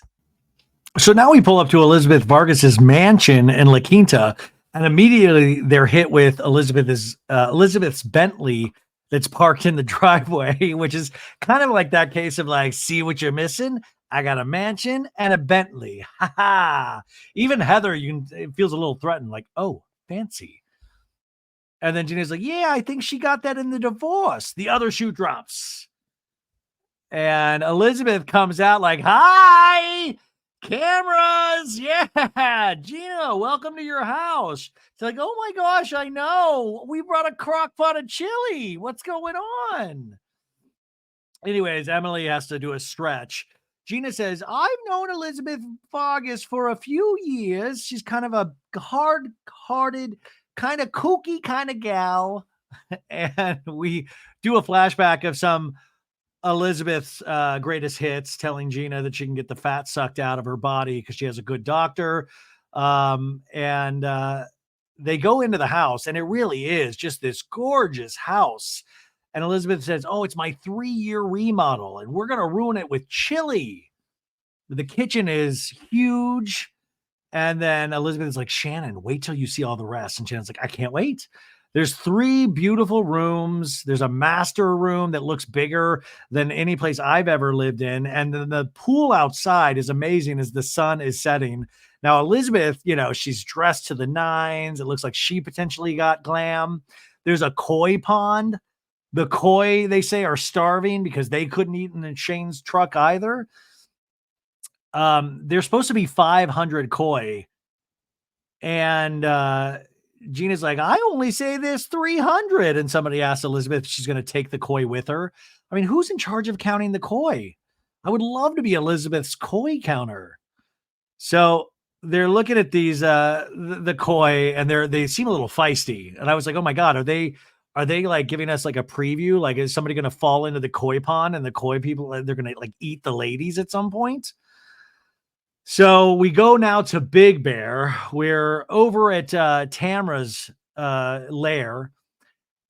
So now we pull up to Elizabeth Vargas's mansion in La Quinta, and immediately they're hit with Elizabeth's Bentley that's parked in the driveway, which is kind of like that case of like, see what you're missing? I got a mansion and a Bentley. Ha ha. Even Heather, it feels a little threatened, like, oh, fancy. And then Gina's like, yeah, I think she got that in the divorce. The other shoe drops. And Elizabeth comes out like, hi, cameras. Yeah, Gina, welcome to your house. It's like, oh my gosh, I know. We brought a crock pot of chili. What's going on? Anyways, Emily has to do a stretch. Gina says, I've known Elizabeth Vargas for a few years. She's kind of a hard-hearted, kind of kooky kind of gal. And we do a flashback of some Elizabeth's greatest hits, telling Gina that she can get the fat sucked out of her body because she has a good doctor. And they go into the house, and it really is just this gorgeous house. And Elizabeth says, oh, it's my 3-year remodel, and we're going to ruin it with chili. The kitchen is huge. And then Elizabeth is like, Shannon, wait till you see all the rest. And Shannon's like, I can't wait. There's 3 beautiful rooms. There's a master room that looks bigger than any place I've ever lived in. And then the pool outside is amazing as the sun is setting. Now, Elizabeth, she's dressed to the nines. It looks like she potentially got glam. There's a koi pond. The koi, they say, are starving because they couldn't eat in Shane's truck either. There's supposed to be 500 koi. And Gina's like, I only say there's 300. And somebody asked Elizabeth if she's going to take the koi with her. I mean, who's in charge of counting the koi? I would love to be Elizabeth's koi counter. So they're looking at these, the koi, and they seem a little feisty. And I was like, oh my God, are they like giving us like a preview? Like, is somebody going to fall into the koi pond and the koi people, they're going to like eat the ladies at some point? So we go now to Big Bear. We're over at Tamara's lair,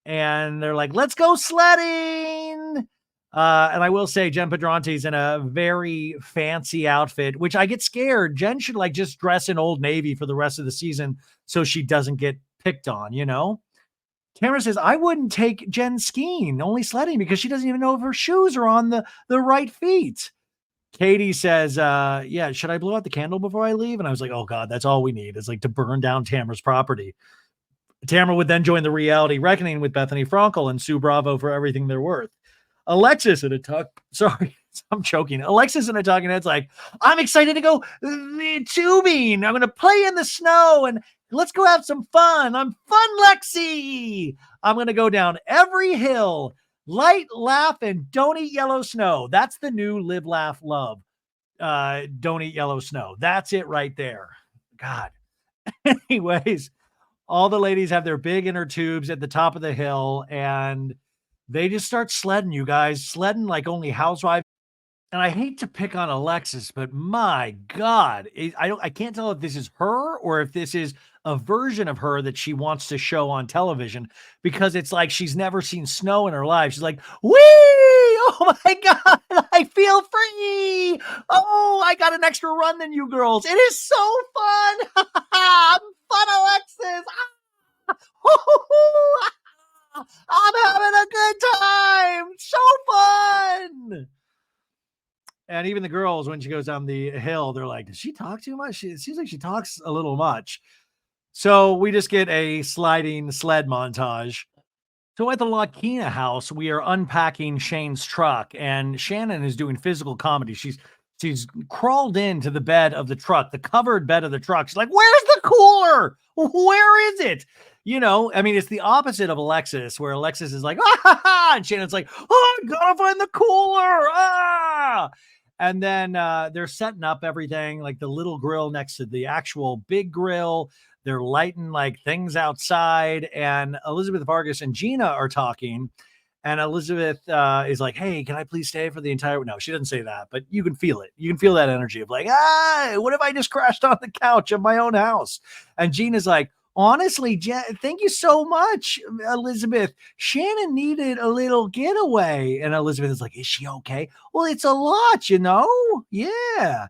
and they're like, let's go sledding. And I will say Jen Pedrante's in a very fancy outfit, which I get scared. Jen should like just dress in Old Navy for the rest of the season so she doesn't get picked on, Tamara says, I wouldn't take Jen skiing, only sledding, because she doesn't even know if her shoes are on the right feet. Katie says, yeah, should I blow out the candle before I leave? And I was like, oh God, that's all we need is like to burn down Tamara's property. Tamara would then join the reality reckoning with Bethany Frankel and Sue Bravo for everything they're worth. Alexis in a I'm choking. Alexis in a talking head's like, I'm excited to go tubing. I'm going to play in the snow and let's go have some fun. I'm Fun Lexi. I'm going to go down every hill. Light, laugh, and don't eat yellow snow. That's the new live, laugh, love. Don't eat yellow snow. That's it right there. God. Anyways, all the ladies have their big inner tubes at the top of the hill, and they just start sledding, you guys. Sledding like only Housewives. And I hate to pick on Alexis, but my God, I can't tell if this is her or if this is a version of her that she wants to show on television, because it's like she's never seen snow in her life. She's like, wee! Oh my God, I feel free. Oh, I got an extra run than you girls. It is so fun. I'm Fun Alexis. I'm having a good time. So fun. And even the girls, when she goes down the hill, they're like, does she talk too much? It seems like she talks a little much. So we just get a sliding sled montage. So at the La Quina house, we are unpacking Shane's truck, and Shannon is doing physical comedy. She's crawled into the bed of the truck, the covered bed of the truck. She's like, "Where's the cooler? Where is it?" I mean, it's the opposite of Alexis, where Alexis is like, "Ah, ha, ha," and Shannon's like, "Oh, I gotta find the cooler!" Ah, and then they're setting up everything, like the little grill next to the actual big grill. They're lighting like things outside, and Elizabeth Vargas and Gina are talking. And Elizabeth is like, "Hey, can I please stay for the entire?" No, she doesn't say that, but you can feel it. You can feel that energy of like, what if I just crashed on the couch of my own house? And Gina's like, "Honestly, thank you so much, Elizabeth. Shannon needed a little getaway." And Elizabeth is like, "Is she okay?" "Well, it's a lot, Yeah.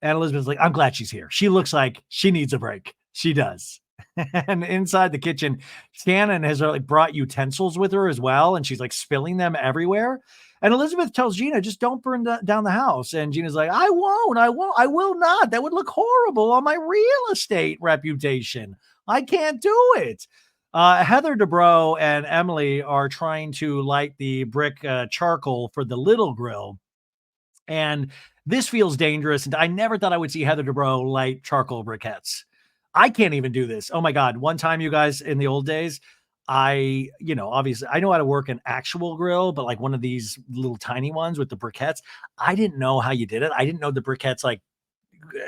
And Elizabeth's like, "I'm glad she's here. She looks like she needs a break." She does. And inside the kitchen, Shannon has like brought utensils with her as well, and she's like spilling them everywhere. And Elizabeth tells Gina, "Just don't burn down the house." And Gina's like, "I won't. I will not. That would look horrible on my real estate reputation. I can't do it." Heather Dubrow and Emily are trying to light the brick charcoal for the little grill. And this feels dangerous. And I never thought I would see Heather Dubrow light charcoal briquettes. I can't even do this. Oh my God. One time, you guys, in the old days, obviously I know how to work an actual grill, but like one of these little tiny ones with the briquettes, I didn't know how you did it. I didn't know the briquettes like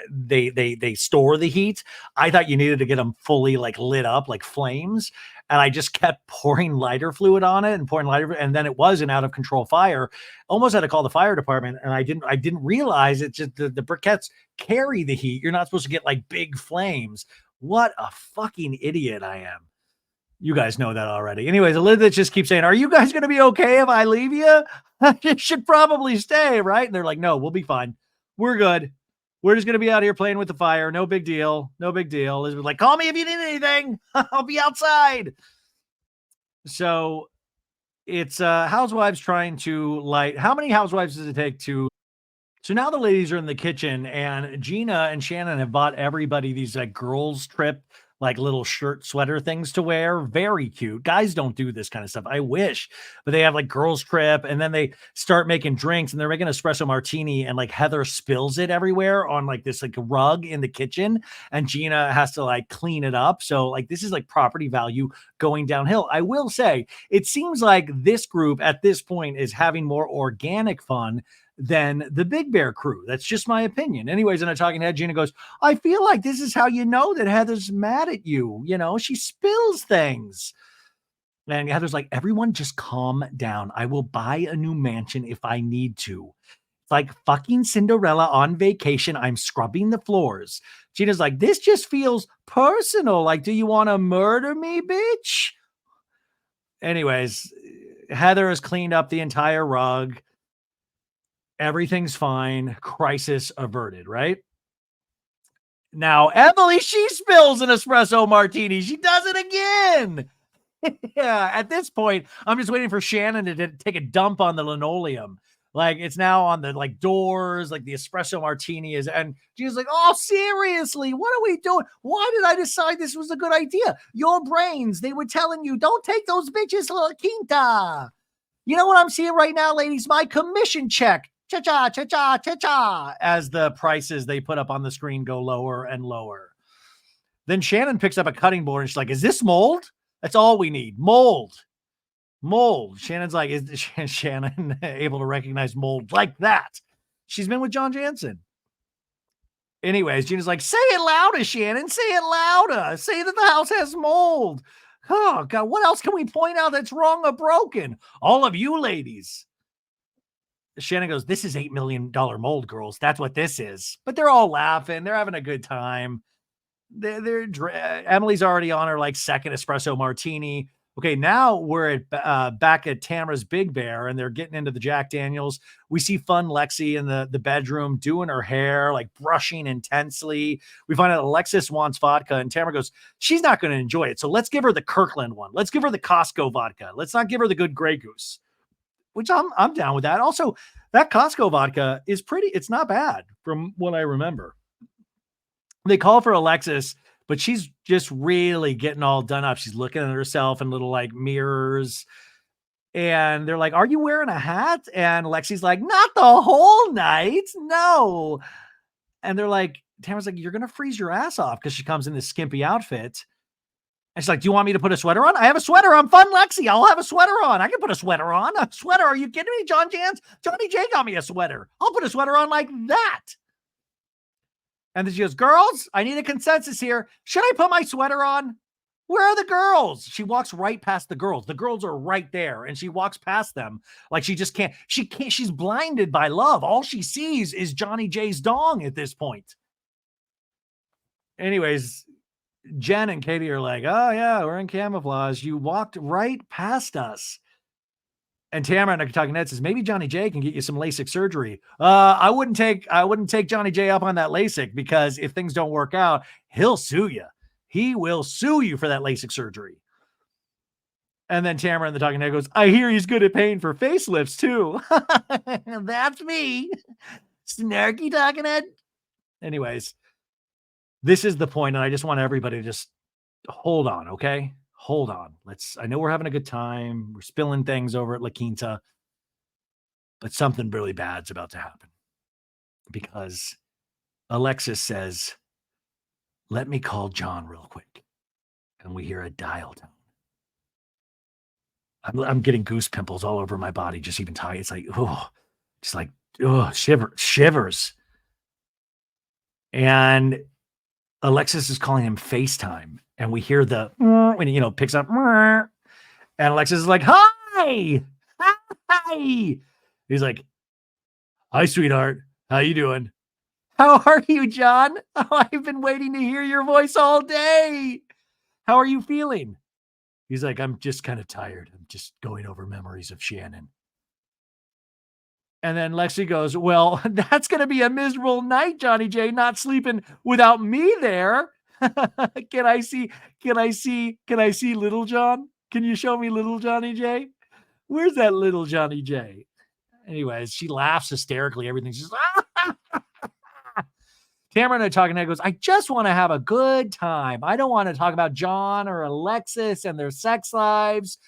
they store the heat. I thought you needed to get them fully like lit up like flames. And I just kept pouring lighter fluid on it and pouring lighter, and then it was an out of control fire. Almost had to call the fire department, and I didn't realize it. Just the briquettes carry the heat. You're not supposed to get like big flames. What a fucking idiot I am. You guys know that already. Anyways, Elizabeth just keeps saying, "Are you guys going to be okay if I leave you? You should probably stay, right?" And they're like, "No, we'll be fine. We're good. We're just going to be out here playing with the fire. No big deal. No big deal." Elizabeth's like, "Call me if you need anything. I'll be outside." So it's Housewives trying to light. How many Housewives does it take to? So now the ladies are in the kitchen, and Gina and Shannon have bought everybody these like girls trip, like little shirt sweater things to wear. Very cute. Guys don't do this kind of stuff. I wish, but they have like girls trip, and then they start making drinks, and they're making espresso martini, and like Heather spills it everywhere on like this like rug in the kitchen, and Gina has to like clean it up. So like this is like property value going downhill. I will say it seems like this group at this point is having more organic fun than the Big Bear crew. That's just my opinion. Anyways, in a talking head, Gina goes, "I feel like this is how you know that Heather's mad at you. She spills things." And Heather's like, "Everyone just calm down. I will buy a new mansion if I need to. It's like fucking Cinderella on vacation. I'm scrubbing the floors." Gina's like, "This just feels personal. Like, do you want to murder me, bitch?" Anyways, Heather has cleaned up the entire rug. Everything's fine. Crisis averted, right? Now, Emily, she spills an espresso martini. She does it again. Yeah, at this point, I'm just waiting for Shannon to take a dump on the linoleum. Like it's now on the like doors, like the espresso martini is, and she's like, "Oh, seriously, what are we doing? Why did I decide this was a good idea? Your brains, they were telling you, don't take those bitches to La Quinta. You know what I'm seeing right now, ladies? My commission check. Cha-cha, cha-cha, cha-cha, as the prices they put up on the screen go lower and lower. Then Shannon picks up a cutting board and she's like, "Is this mold? That's all we need. Mold. Mold." Shannon's like, "Is Shannon able to recognize mold like that?" She's been with John Jansen. Anyways, Gina's like, "Say it louder, Shannon. Say it louder. Say that the house has mold." Oh, God, what else can we point out that's wrong or broken? All of you ladies. Shannon goes, "This is $8 million mold, girls. That's what this is." But they're all laughing. They're having a good time. Emily's already on her like second espresso martini. Okay, now we're back at Tamara's Big Bear, and they're getting into the Jack Daniels. We see fun Lexi in the bedroom doing her hair, like brushing intensely. We find out Alexis wants vodka, and Tamara goes, "She's not going to enjoy it. So let's give her the Kirkland one. Let's give her the Costco vodka. Let's not give her the good Grey Goose." Which I'm down with that. Also, That Costco vodka is it's not bad from what I remember. They call for Alexis, but she's just really getting all done up. She's looking at herself in little like mirrors. And they're like, "Are you wearing a hat?" And Lexi's like, "Not the whole night. No." And they're like, Tamara's like, "You're going to freeze your ass off," because she comes in this skimpy outfit. And she's like, "Do you want me to put a sweater on?" "I have a sweater. I'm fun, Lexi. I'll have a sweater on. I can put a sweater on. A sweater? Are you kidding me? Johnny J got me a sweater. I'll put a sweater on like that." And then she goes, "Girls, I need a consensus here. Should I put my sweater on? Where are the girls?" She walks right past the girls. The girls are right there. And she walks past them like she just can't. She's blinded by love. All she sees is Johnny J's dong at this point. Anyways, Jen and Katie are like, "Oh yeah, we're in camouflage. You walked right past us." And Tamara and Talking Ned says, "Maybe Johnny J can get you some LASIK surgery." I wouldn't take Johnny J up on that LASIK, because if things don't work out, he'll sue you. He will sue you for that LASIK surgery. And then Tamara and the Talking Head goes, "I hear he's good at paying for facelifts too." That's me. Snarky Talking Head. Anyways, this is the point, and I just want everybody to just hold on, okay? Hold on. I know we're having a good time. We're spilling things over at La Quinta, but something really bad's about to happen, because Alexis says, "Let me call John real quick." And we hear a dial tone. I'm getting goose pimples all over my body, just even talking. It's like, oh, just like, oh, shivers. And Alexis is calling him FaceTime, and we hear when he, picks up, and Alexis is like, "Hi. Hi." He's like, "Hi, sweetheart. How you doing?" "How are you, John? Oh, I've been waiting to hear your voice all day. How are you feeling?" He's like, "I'm just kind of tired. I'm just going over memories of Shannon." And then Lexi goes, "Well, that's going to be a miserable night, Johnny J, not sleeping without me there." Can I see little John? Can you show me little Johnny J? Where's that little Johnny J? Anyways, she laughs hysterically. Everything's just, Tamara and I talking, and I goes, "I just want to have a good time. I don't want to talk about John or Alexis and their sex lives.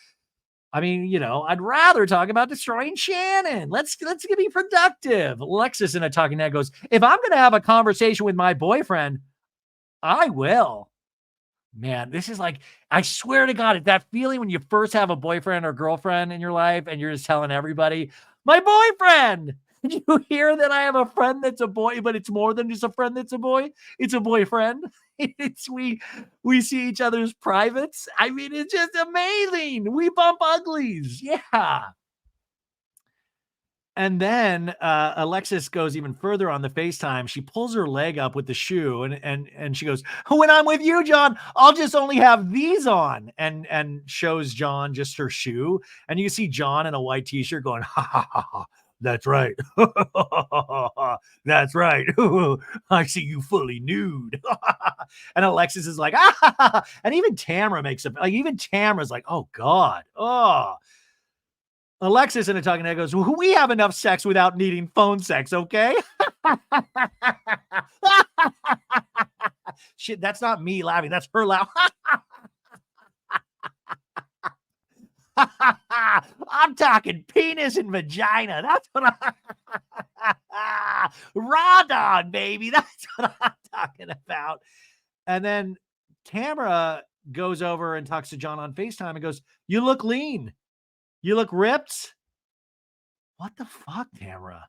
I mean, I'd rather talk about destroying Shannon. Let's be productive." Alexis in a talking head goes, "If I'm going to have a conversation with my boyfriend, I will." Man, this is like, I swear to God, it's that feeling when you first have a boyfriend or girlfriend in your life and you're just telling everybody, "My boyfriend." Did you hear that I have a friend that's a boy, but it's more than just a friend that's a boy? It's a boyfriend. We see each other's privates. I mean, it's just amazing. We bump uglies. Yeah. And then Alexis goes even further on the FaceTime. She pulls her leg up with the shoe, and she goes, "When I'm with you, John, I'll just only have these on," and shows John just her shoe. And you see John in a white t-shirt going, "Ha ha ha ha. That's right. That's right. I see you fully nude." And Alexis is like, "Ah." And even Tamara makes it, like, even Tamara's like, "Oh God. Oh." Alexis in a talking head goes, "We have enough sex without needing phone sex, okay?" Shit, that's not me laughing. That's her laughing. I'm talking penis and vagina. That's what raw dog, baby. That's what I'm talking about. And then Tamara goes over and talks to John on FaceTime and goes, "You look lean. You look ripped." What the fuck, Tamara?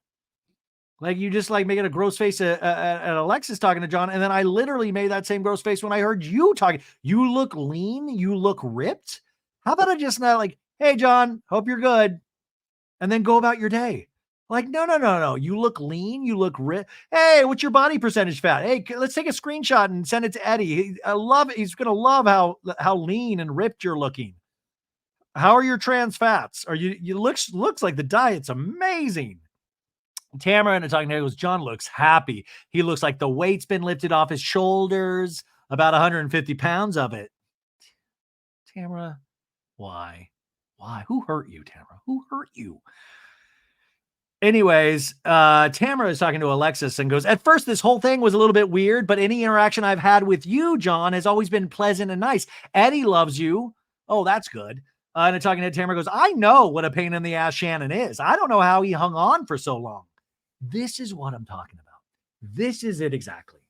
Like, you just like making a gross face at Alexis talking to John. And then I literally made that same gross face when I heard you talking. You look lean. You look ripped. How about I just not like, "Hey, John, hope you're good," and then go about your day? Like, no. You look lean. You look ripped. "Hey, what's your body percentage fat? Hey, let's take a screenshot and send it to Eddie. I love it. He's going to love how lean and ripped you're looking. How are your trans fats? Are you looks like the diet's amazing." Tamara and a talking head goes, "John looks happy. He looks like the weight's been lifted off his shoulders, about 150 pounds of it." Tamara, why? Why? Who hurt you, Tamara? Who hurt you? Anyways, Tamara is talking to Alexis and goes, at first, this whole thing was a little bit weird, but any interaction I've had with you, John, has always been pleasant and nice. Eddie loves you. Oh, that's good. And talking to Tamara goes, I know what a pain in the ass Shannon is. I don't know how he hung on for so long. This is what I'm talking about. This is it exactly.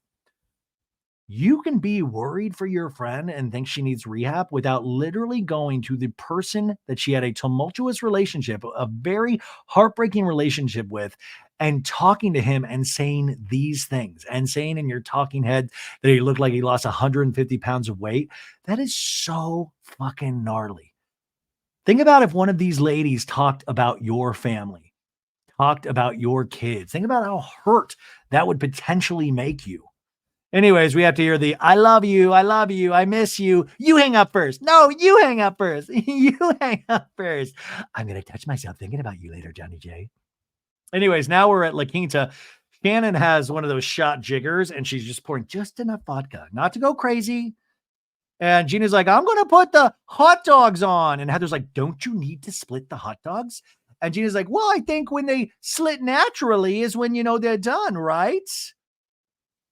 You can be worried for your friend and think she needs rehab without literally going to the person that she had a tumultuous relationship, a very heartbreaking relationship with, and talking to him and saying these things and saying in your talking head that he looked like he lost 150 pounds of weight. That is so fucking gnarly. Think about if one of these ladies talked about your family, talked about your kids. Think about how hurt that would potentially make you. Anyways, we have to hear the I love you, I miss you. You hang up first. No, you hang up first. You hang up first. I'm going to touch myself thinking about you later, Johnny J. Anyways, now we're at La Quinta. Shannon has one of those shot jiggers, and she's just pouring just enough vodka, not to go crazy. And Gina's like, I'm going to put the hot dogs on. And Heather's like, don't you need to split the hot dogs? And Gina's like, well, I think when they slit naturally is when, they're done, right?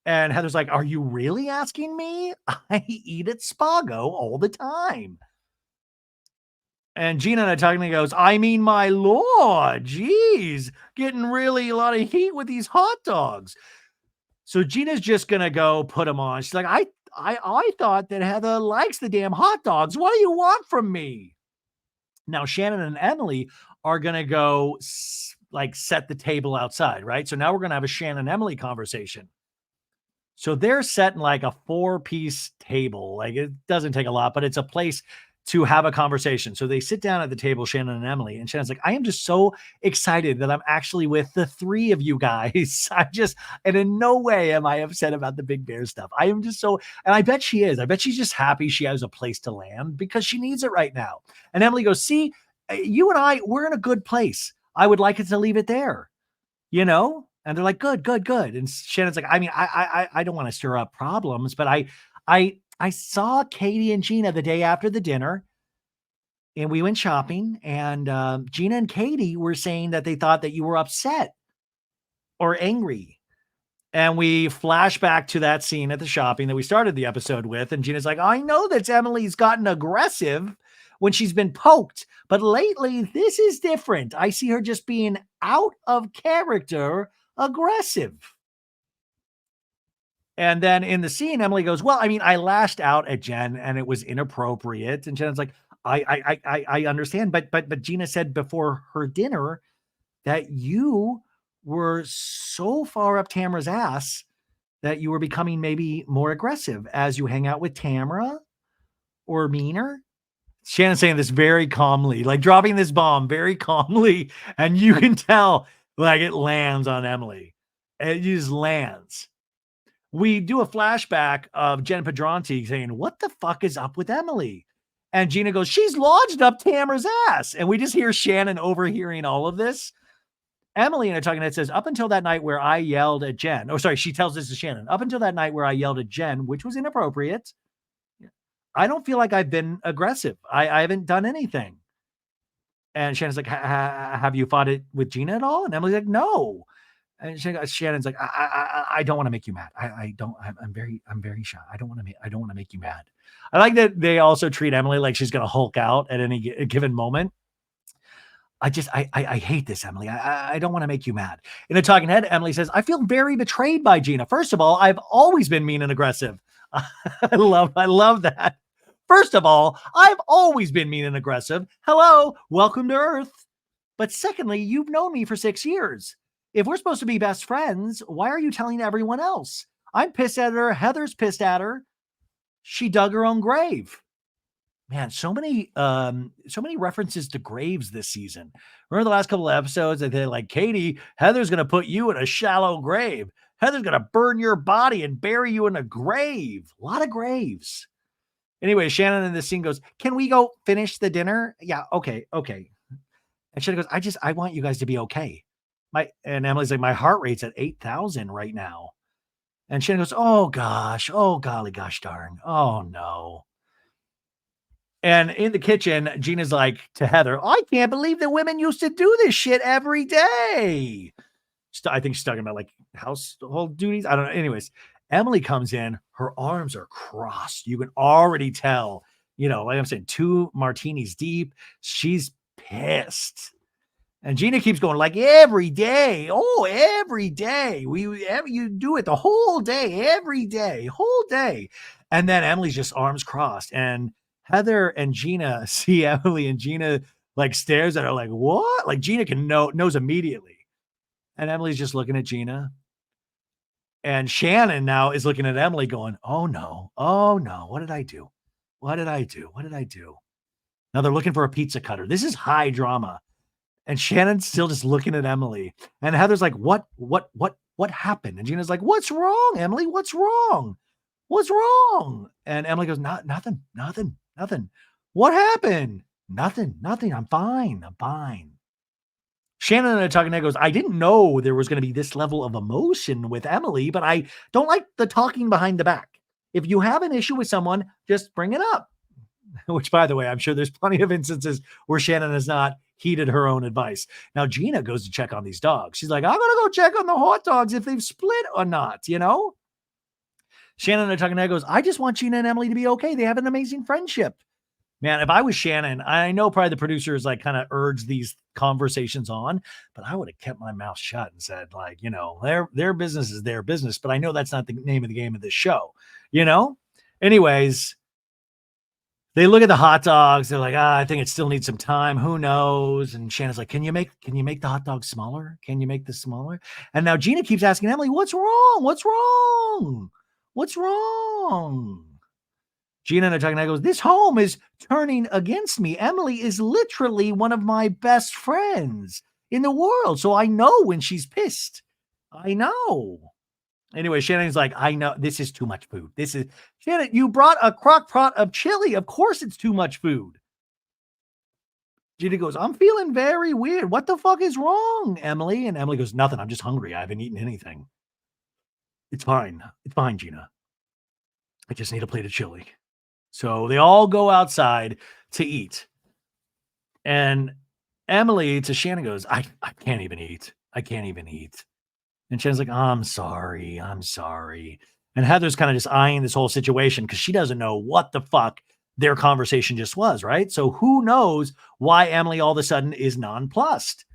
And Heather's like, are you really asking me? I eat at Spago all the time. And Gina Natagnoli goes, I mean, my Lord, geez, getting really a lot of heat with these hot dogs. So Gina's just going to go put them on. She's like, I thought that Heather likes the damn hot dogs. What do you want from me? Now, Shannon and Emily are going to go set the table outside, right? So now we're going to have a Shannon Emily conversation. So they're setting like a 4-piece table. Like it doesn't take a lot, but it's a place to have a conversation. So they sit down at the table, Shannon and Emily, and Shannon's like, I am just so excited that I'm actually with the three of you guys. And in no way am I upset about the Big Bear stuff. I am just so, and I bet she is. I bet she's just happy she has a place to land because she needs it right now. And Emily goes, see, you and we're in a good place. I would like it to leave it there, And they're like, good. And Shannon's like, I mean, I don't want to stir up problems, but I saw Katie and Gina the day after the dinner, and we went shopping, and Gina and Katie were saying that they thought that you were upset or angry. And we flash back to that scene at the shopping that we started the episode with. And Gina's like, I know that Emily's gotten aggressive when she's been poked, but lately this is different. I see her just being out of character aggressive. And then in the scene, Emily goes, well, I mean, I lashed out at Jen and it was inappropriate. And Jen's like, I understand. But Gina said before her dinner that you were so far up Tamara's ass that you were becoming maybe more aggressive as you hang out with Tamara or meaner. Shannon's saying this very calmly, like dropping this bomb very calmly. And you can tell like it lands on Emily. It just lands. We do a flashback of Jen Pedranti saying, what the fuck is up with Emily? And Gina goes, she's lodged up Tamara's ass. And we just hear Shannon overhearing all of this. Emily in a talking head says, up until that night where I yelled at Jen. Oh, sorry, she tells this to Shannon. Up until that night where I yelled at Jen, which was inappropriate, I don't feel like I've been aggressive. I haven't done anything. And Shannon's like, have you fought it with Gina at all? And Emily's like, no. And Shannon's like, I don't want to make you mad. I'm very shy. I don't want to make you mad. I like that they also treat Emily like she's going to Hulk out at any given moment. I hate this, Emily. I don't want to make you mad. In a talking head, Emily says, I feel very betrayed by Gina. First of all, I've always been mean and aggressive. I love that. First of all, I've always been mean and aggressive. Hello, welcome to Earth. But secondly, you've known me for 6 years. If we're supposed to be best friends, why are you telling everyone else? I'm pissed at her. Heather's pissed at her. She dug her own grave. Man, so many references to graves this season. Remember the last couple of episodes that they're like, Katie, Heather's going to put you in a shallow grave. Heather's going to burn your body and bury you in a grave. A lot of graves. Anyway, Shannon in this scene goes, can we go finish the dinner? Yeah, okay. And Shannon goes, I want you guys to be okay. And Emily's like, my heart rate's at 8,000 right now. And Shannon goes, oh gosh, oh golly gosh darn. Oh no. And in the kitchen, Gina's like to Heather, I can't believe that women used to do this shit every day. I think she's talking about like household duties. I don't know. Anyways, Emily comes in, her arms are crossed. You can already tell, like I'm saying, 2 martinis deep. She's pissed. And Gina keeps going like every day. Oh, every day. You do it the whole day, every day, whole day. And then Emily's just arms crossed. And Heather and Gina see Emily, and Gina like stares at her like, what? Like Gina knows immediately. And Emily's just looking at Gina. And Shannon now is looking at Emily going, oh no, what did I do? What did I do? What did I do? Now they're looking for a pizza cutter. This is high drama. And Shannon's still just looking at Emily. And Heather's like, what happened? And Gina's like, what's wrong, Emily? What's wrong? What's wrong? And Emily goes, nothing. What happened? Nothing. I'm fine. Shannon and I talking, and goes, I didn't know there was going to be this level of emotion with Emily, but I don't like the talking behind the back. If you have an issue with someone, just bring it up. Which, by the way, I'm sure there's plenty of instances where Shannon has not heeded her own advice. Now, Gina goes to check on these dogs. She's like, I'm going to go check on the hot dogs if they've split or not, Shannon and I talking, and goes, I just want Gina and Emily to be okay. They have an amazing friendship. Man, if I was Shannon, I know probably the producers like kind of urged these conversations on, but I would have kept my mouth shut and said, like, their business is their business, but I know that's not the name of the game of this show, Anyways, they look at the hot dogs. They're like, I think it still needs some time. Who knows? And Shannon's like, can you make the hot dog smaller? Can you make this smaller? And now Gina keeps asking Emily, what's wrong? What's wrong? What's wrong? Gina and I talking, and I goes, this home is turning against me. Emily is literally one of my best friends in the world. So I know when she's pissed. I know. Anyway, Shannon's like, I know this is too much food. Shannon, you brought a crock pot of chili. Of course it's too much food. Gina goes, I'm feeling very weird. What the fuck is wrong, Emily? And Emily goes, nothing. I'm just hungry. I haven't eaten anything. It's fine. It's fine, Gina. I just need a plate of chili. So they all go outside to eat. And Emily to Shannon goes, I can't even eat. I can't even eat. And Shannon's like, I'm sorry. And Heather's kind of just eyeing this whole situation because she doesn't know what the fuck their conversation just was, right? So who knows why Emily all of a sudden is nonplussed.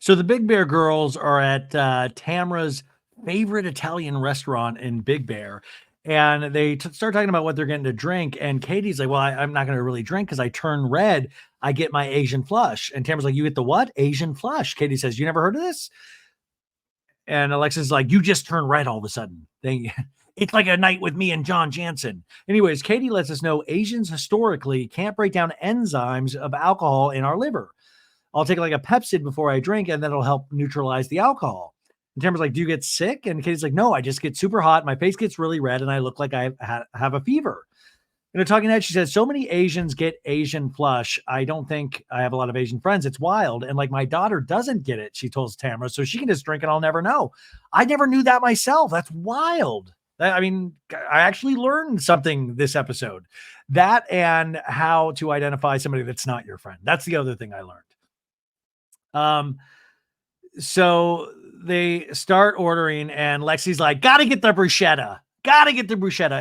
So the Big Bear girls are at Tamra's favorite Italian restaurant in Big Bear. And they start talking about what they're getting to drink. And Katie's like, well, I'm not going to really drink because I turn red. I get my Asian flush. And Tamara's like, you get the what? Asian flush. Katie says, you never heard of this? And Alexis is like, you just turn red all of a sudden. It's like a night with me and John Jansen. Anyways, Katie lets us know Asians historically can't break down enzymes of alcohol in our liver. I'll take like a Pepsid before I drink, and that'll help neutralize the alcohol. And Tamara's like, do you get sick? And Katie's like, no, I just get super hot. My face gets really red and I look like I have a fever. In a talking head, she says, so many Asians get Asian flush. I don't think I have a lot of Asian friends. It's wild. And like my daughter doesn't get it, she tells Tamara. So she can just drink and I'll never know. I never knew that myself. That's wild. I mean, I actually learned something this episode. That and how to identify somebody that's not your friend. That's the other thing I learned. So they start ordering and Lexi's like, gotta get the bruschetta.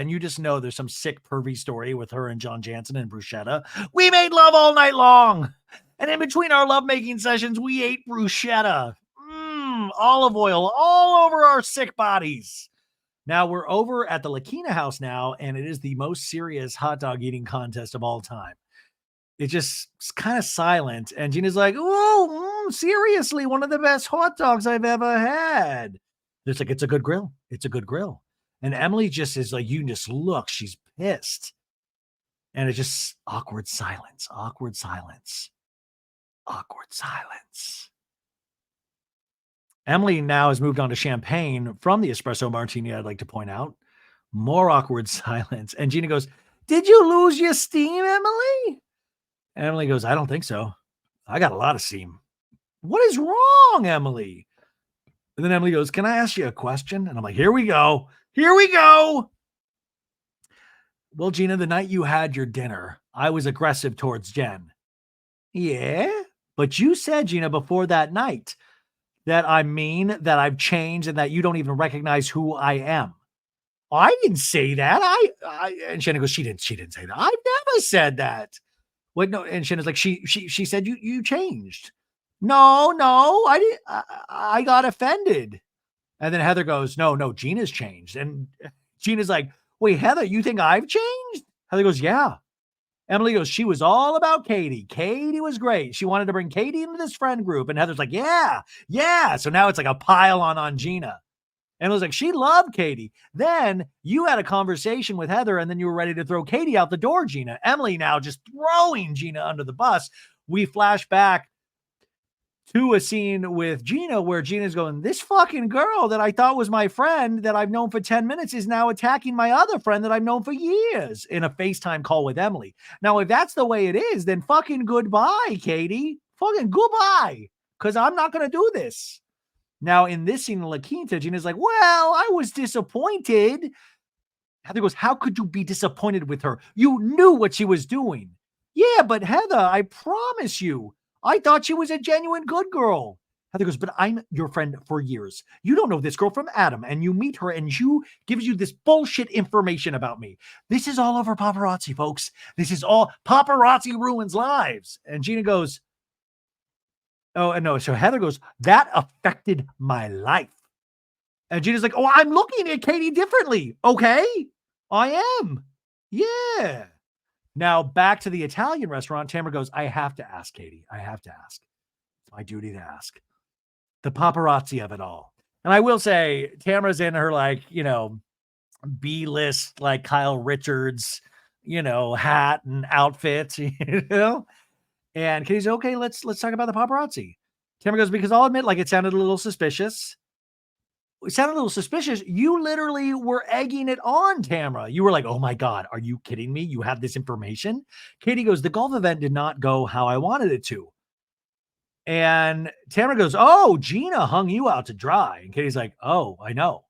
And you just know there's some sick pervy story with her and John Jansen and bruschetta. We made love all night long. And in between our lovemaking sessions, we ate bruschetta. Olive oil all over our sick bodies. Now we're over at the Lakina house now, and it is the most serious hot dog eating contest of all time. It's just kind of silent. And Gina's like, oh, seriously, one of the best hot dogs I've ever had. It's like, it's a good grill. And Emily just is like, you can just look, she's pissed. And it's just awkward silence. Emily now has moved on to champagne from the espresso martini, I'd like to point out. More awkward silence. And Gina goes, did you lose your steam, Emily? Emily goes, I don't think so. I got a lot of steam. What is wrong, Emily? And then Emily goes, can I ask you a question? And I'm like, here we go. Well, Gina, the night you had your dinner, I was aggressive towards Jen. Yeah. But you said, Gina, before that night that I'm mean, that I've changed, and that you don't even recognize who I am. I didn't say that. And Shannon goes, she didn't say that. I've never said that. What? No. And Shannon's like, she said you changed. No, I didn't. I got offended. And then Heather goes, no, Gina's changed. And Gina's like, wait, Heather, you think I've changed? Heather goes, yeah. Emily goes, she was all about Katie. Katie was great. She wanted to bring Katie into this friend group. And Heather's like, yeah. So now it's like a pile on Gina. And it was like, she loved Katie. Then you had a conversation with Heather, and then you were ready to throw Katie out the door, Gina. Emily now just throwing Gina under the bus. We flash back to a scene with Gina where Gina's going, this fucking girl that I thought was my friend that I've known for 10 minutes is now attacking my other friend that I've known for years in a FaceTime call with Emily. Now, if that's the way it is, then fucking goodbye, Katie. Fucking goodbye. Because I'm not going to do this. Now, in this scene in La Quinta, Gina's like, well, I was disappointed. Heather goes, how could you be disappointed with her? You knew what she was doing. Yeah, but Heather, I promise you, I thought she was a genuine good girl. Heather goes, but I'm your friend for years. You don't know this girl from Adam, and you meet her, and she gives you this bullshit information about me. This is all over paparazzi, folks. This is all paparazzi ruins lives. And Gina goes, oh, and no. So Heather goes, that affected my life. And Gina's like, oh, I'm looking at Katie differently. Okay, I am. Yeah. Now back to the Italian restaurant. Tamara goes, I have to ask, Katie. I have to ask. It's my duty to ask. The paparazzi of it all. And I will say, Tamara's in her, like, B-list, like Kyle Richards, hat and outfit, And Katie's okay, let's talk about the paparazzi. Tamara goes, because I'll admit, like, it sounded a little suspicious. You literally were egging it on, Tamara. You were like, oh my God, are you kidding me? You have this information? Katie goes, the golf event did not go how I wanted it to. And Tamara goes, oh, Gina hung you out to dry. And Katie's like, oh, I know.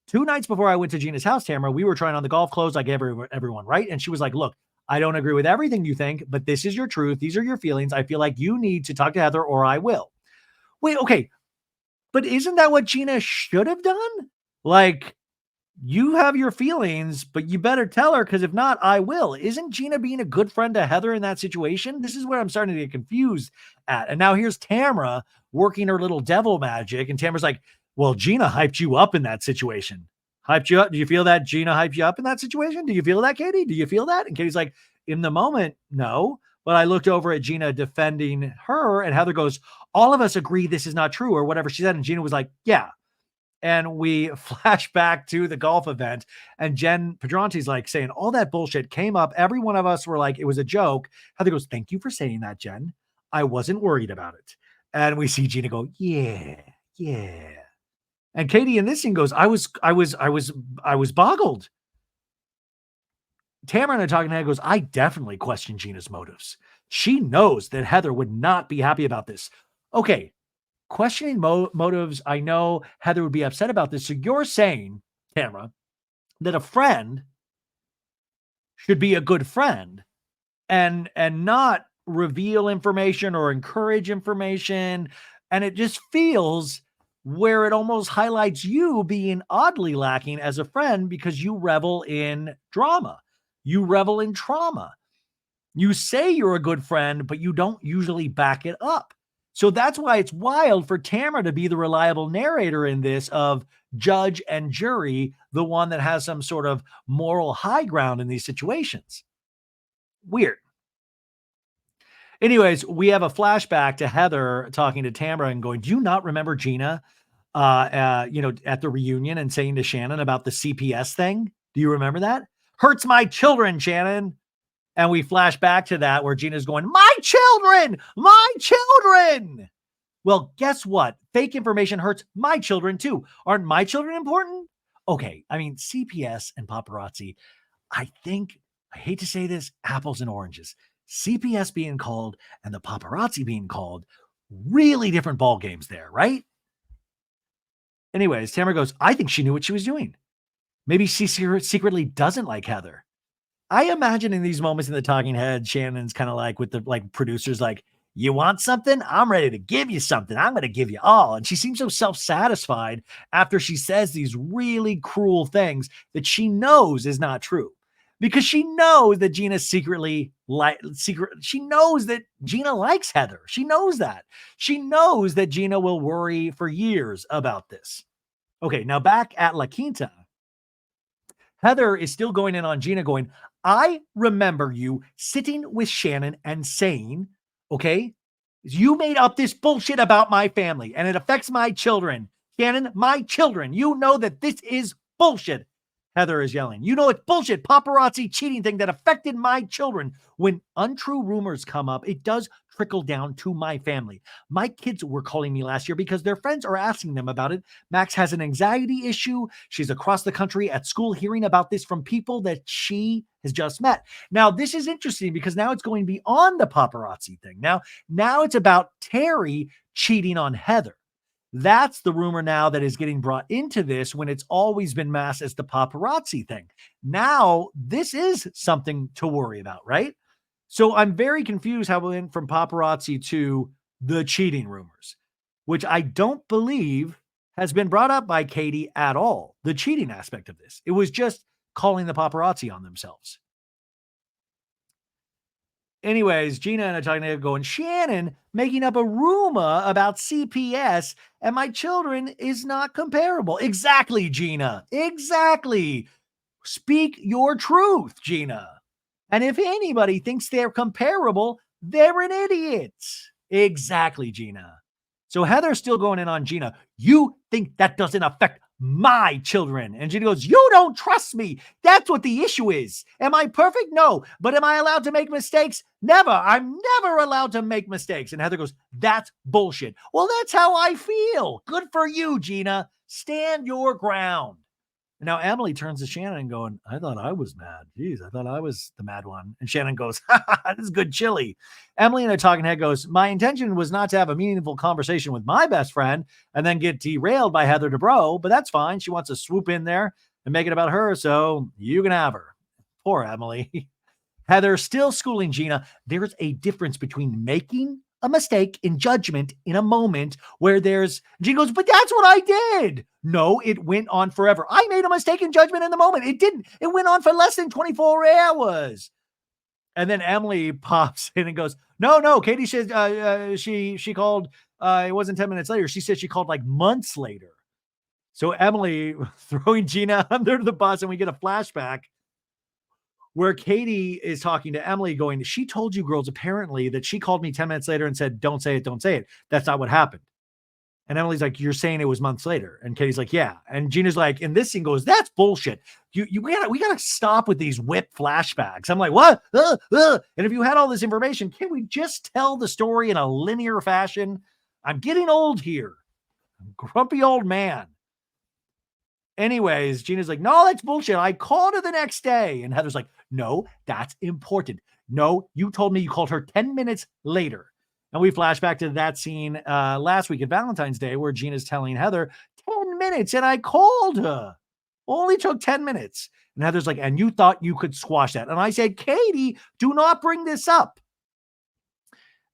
2 nights before I went to Gina's house, Tamara, we were trying on the golf clothes like everyone, right? And she was like, look, I don't agree with everything you think, but this is your truth. These are your feelings. I feel like you need to talk to Heather or I will. Wait, okay. But isn't that what Gina should have done? Like, you have your feelings, but you better tell her, because if not, I will. Isn't Gina being a good friend to Heather in that situation? This is where I'm starting to get confused at. And now here's Tamara working her little devil magic. And Tamara's like, well, Gina hyped you up in that situation. Hyped you up? Do you feel that Gina hyped you up in that situation? Do you feel that, Katie? Do you feel that? And Katie's like, in the moment, no. But I looked over at Gina defending her, and Heather goes, all of us agree this is not true, or whatever she said. And Gina was like, yeah. And we flash back to the golf event, and Jen Pedrante's like saying all that bullshit came up. Every one of us were like, it was a joke. Heather goes, thank you for saying that, Jen. I wasn't worried about it. And we see Gina go, yeah. And Katie in this scene goes, I was boggled. Tamara in a talking head goes, I definitely question Gina's motives. She knows that Heather would not be happy about this. Okay, questioning motives, I know Heather would be upset about this. So you're saying, Tamara, that a friend should be a good friend and not reveal information or encourage information. And it just feels where it almost highlights you being oddly lacking as a friend because you revel in drama. You revel in trauma. You say you're a good friend, but you don't usually back it up. So that's why it's wild for Tamara to be the reliable narrator in this of judge and jury, the one that has some sort of moral high ground in these situations. Weird. Anyways, we have a flashback to Heather talking to Tamara and going, do you not remember Gina, at the reunion and saying to Shannon about the CPS thing? Do you remember that? Hurts my children, Shannon. And we flash back to that where Gina's going, my children. Well, guess what? Fake information hurts my children too. Aren't my children important? Okay. I mean, CPS and paparazzi, I hate to say this, apples and oranges. CPS being called and the paparazzi being called, really different ball games there, right? Anyways, Tamara goes, I think she knew what she was doing. Maybe she secretly doesn't like Heather. I imagine in these moments in the talking head, Shannon's kind of like with the like producers, like, you want something? I'm ready to give you something. I'm going to give you all. And she seems so self-satisfied after she says these really cruel things that she knows is not true. Because she knows that Gina she knows that Gina likes Heather. She knows that. She knows that Gina will worry for years about this. Okay, now back at La Quinta, Heather is still going in on Gina, going, I remember you sitting with Shannon and saying, okay, you made up this bullshit about my family and it affects my children. Shannon, my children, you know that this is bullshit. Heather is yelling, you know, it's bullshit, paparazzi cheating thing that affected my children. When untrue rumors come up, it does trickle down to my family. My kids were calling me last year because their friends are asking them about it. Max has an anxiety issue. She's across the country at school hearing about this from people that she has just met. Now, this is interesting because now it's going beyond the paparazzi thing. Now it's about Terry cheating on Heather. That's the rumor now that is getting brought into this when it's always been masked as the paparazzi thing. Now, this is something to worry about, right? So I'm very confused how we went from paparazzi to the cheating rumors, which I don't believe has been brought up by Katie at all. The cheating aspect of this. It was just calling the paparazzi on themselves. Anyways, Gina and I talking going, Shannon making up a rumor about CPS and my children is not comparable. Exactly, Gina. Exactly. Speak your truth, Gina. And if anybody thinks they're comparable, they're an idiot. Exactly, Gina. So Heather's still going in on Gina. You think that doesn't affect my children? And Gina goes, you don't trust me. That's what the issue is. Am I perfect? No. But am I allowed to make mistakes? Never. I'm never allowed to make mistakes. And Heather goes, that's bullshit. Well, that's how I feel. Good for you, Gina. Stand your ground. Now Emily turns to Shannon going, I thought I was mad. Jeez, I thought I was the mad one. And Shannon goes, this is good chili. Emily in a talking head goes, my intention was not to have a meaningful conversation with my best friend and then get derailed by Heather Dubrow, but that's fine. She wants to swoop in there and make it about her, so you can have her. Poor Emily. Heather still schooling Gina. There's a difference between making a mistake in judgment in a moment where Gina goes, but that's what I did. No, it went on forever. I made a mistake in judgment in the moment. It didn't. It went on for less than 24 hours. And then Emily pops in and goes, no. Katie said she called. It wasn't 10 minutes later. She said she called like months later. So Emily throwing Gina under the bus, and we get a flashback where Katie is talking to Emily going, she told you girls apparently that she called me 10 minutes later and said, don't say it, don't say it. That's not what happened. And Emily's like, you're saying it was months later. And Katie's like, yeah. And Gina's like, in this scene goes, that's bullshit. We gotta stop with these whip flashbacks. I'm like, what? And if you had all this information, can't we just tell the story in a linear fashion? I'm getting old here. I'm a grumpy old man. Anyways, Gina's like, no, that's bullshit. I called her the next day. And Heather's like, no, that's important. No, you told me you called her 10 minutes later. And we flash back to that scene last week at Valentine's Day where Gina's telling Heather, 10 minutes, and I called her. Only took 10 minutes. And Heather's like, and you thought you could squash that. And I said, Katie, do not bring this up.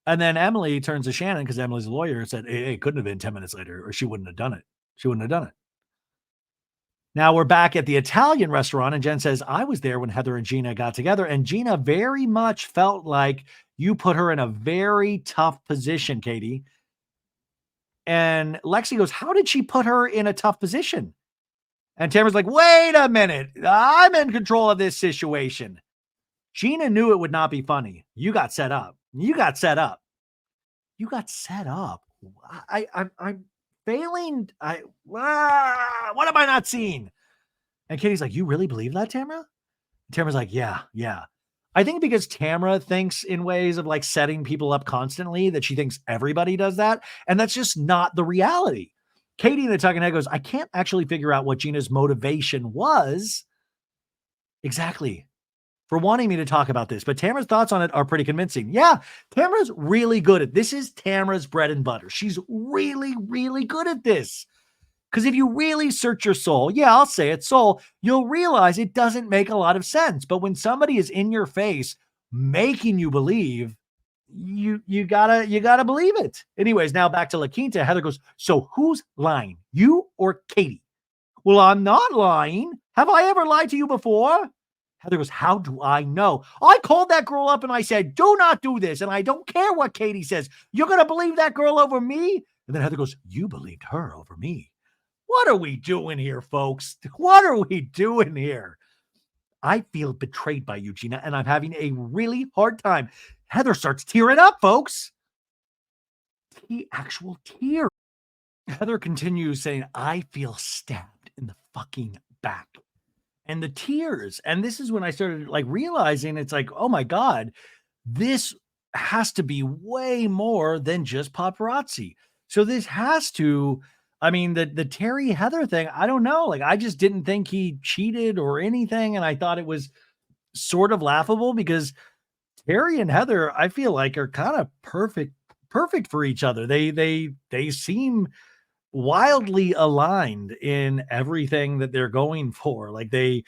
And then Emily turns to Shannon, because Emily's a lawyer, and said, hey, it couldn't have been 10 minutes later, or she wouldn't have done it. She wouldn't have done it. Now we're back at the Italian restaurant, and Jen says, I was there when Heather and Gina got together, and Gina very much felt like you put her in a very tough position, Katie. And Lexi goes, how did she put her in a tough position? And Tamara's like, wait a minute. I'm in control of this situation. Gina knew it would not be funny. You got set up. You got set up. You got set up. I'm failing. What am I not seeing? And Katie's like, you really believe that, Tamara? Tamara's like, yeah. I think because Tamara thinks in ways of like setting people up constantly that she thinks everybody does that. And that's just not the reality. Katie in the talking head goes, I can't actually figure out what Gina's motivation was exactly for wanting me to talk about this, but Tamara's thoughts on it are pretty convincing. Yeah, Tamara's really good at this. Is Tamara's bread and butter. She's really, really good at this. Because if you really search your soul, yeah, I'll say it, soul, you'll realize it doesn't make a lot of sense. But when somebody is in your face making you believe, you gotta believe it. Anyways, now back to La Quinta. Heather goes, so who's lying? You or Katie? Well, I'm not lying. Have I ever lied to you before? Heather goes, how do I know? I called that girl up and I said, do not do this. And I don't care what Katie says. You're going to believe that girl over me? And then Heather goes, you believed her over me. What are we doing here, folks? What are we doing here? I feel betrayed by you, Gina, and I'm having a really hard time. Heather starts tearing up, folks. Actual tears. Heather continues saying, I feel stabbed in the fucking back. And the tears. And this is when I started like realizing it's like, oh my God, this has to be way more than just paparazzi. So this has to, I mean, the Terry Heather thing, I don't know. Like, I just didn't think he cheated or anything. And I thought it was sort of laughable because Terry and Heather, I feel like, are kind of perfect for each other. They seem wildly aligned in everything that they're going for. Like, they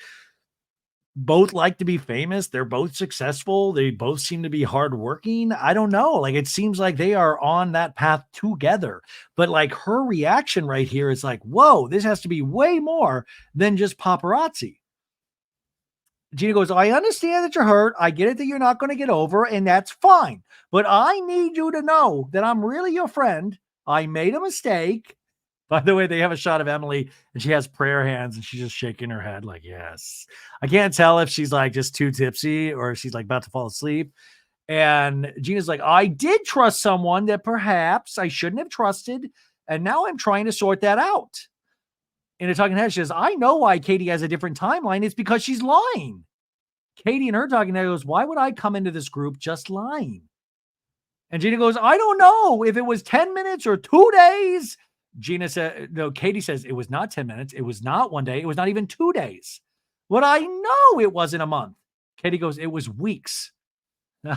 both like to be famous. They're both successful. They both seem to be hardworking. I don't know. Like, it seems like they are on that path together. But like, her reaction right here is like, whoa, this has to be way more than just paparazzi. Gina goes, I understand that you're hurt. I get it that you're not going to get over, and that's fine. But I need you to know that I'm really your friend. I made a mistake. By the way, they have a shot of Emily and she has prayer hands and she's just shaking her head like, yes. I can't tell if she's like just too tipsy or if she's like about to fall asleep. And Gina's like, I did trust someone that perhaps I shouldn't have trusted. And now I'm trying to sort that out. In a talking head, she says, I know why Katie has a different timeline. It's because she's lying. Katie and her talking head goes, why would I come into this group just lying? And Gina goes, I don't know if it was 10 minutes or 2 days. Gina said, no, Katie says it was not 10 minutes. It was not 1 day. It was not even 2 days. But I know it wasn't a month. Katie goes, it was weeks.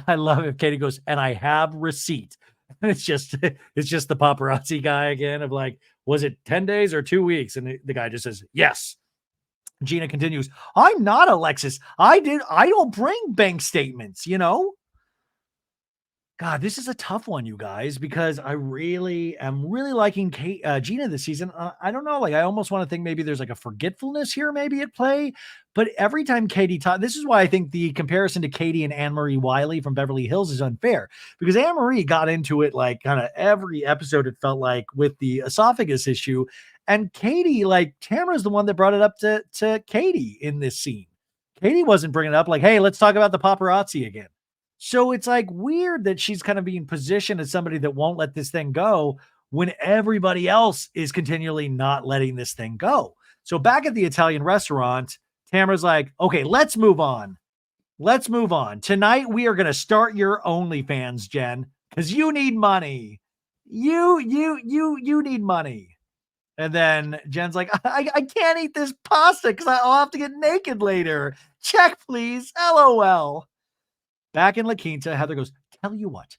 I love it. Katie goes, and I have receipt. And it's just the paparazzi guy again of like, was it 10 days or 2 weeks? And the guy just says, yes. Gina continues, I'm not Alexis. I don't bring bank statements, you know? God, this is a tough one, you guys, because I really am liking Gina this season. I don't know. Like, I almost want to think maybe there's like a forgetfulness here, maybe at play. But every time Katie talks, this is why I think the comparison to Katie and Anne-Marie Wiley from Beverly Hills is unfair, because Anne-Marie got into it like kind of every episode, it felt like, with the esophagus issue. And Katie, like, Tamara's the one that brought it up to Katie in this scene. Katie wasn't bringing it up like, hey, let's talk about the paparazzi again. So it's like weird that she's kind of being positioned as somebody that won't let this thing go when everybody else is continually not letting this thing go. So back at the Italian restaurant, Tamara's like, okay, let's move on. Let's move on. Tonight, we are going to start your OnlyFans, Jen, because you need money. You need money. And then Jen's like, I can't eat this pasta because I'll have to get naked later. Check, please. LOL. Back in La Quinta, Heather goes, tell you what,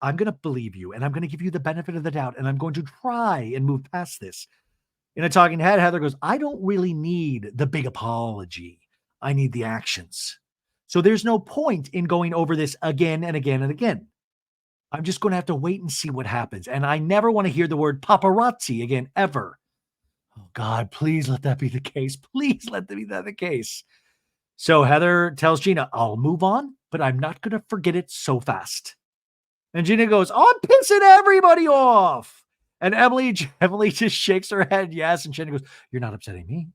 I'm going to believe you and I'm going to give you the benefit of the doubt and I'm going to try and move past this. In a talking head, Heather goes, I don't really need the big apology. I need the actions. So there's no point in going over this again and again and again. I'm just going to have to wait and see what happens. And I never want to hear the word paparazzi again, ever. Oh God, please let that be the case. Please let that be the case. So Heather tells Gina, I'll move on, but I'm not going to forget it so fast. And Gina goes, I'm pissing everybody off. And Emily just shakes her head, yes. And Shannon goes, you're not upsetting me.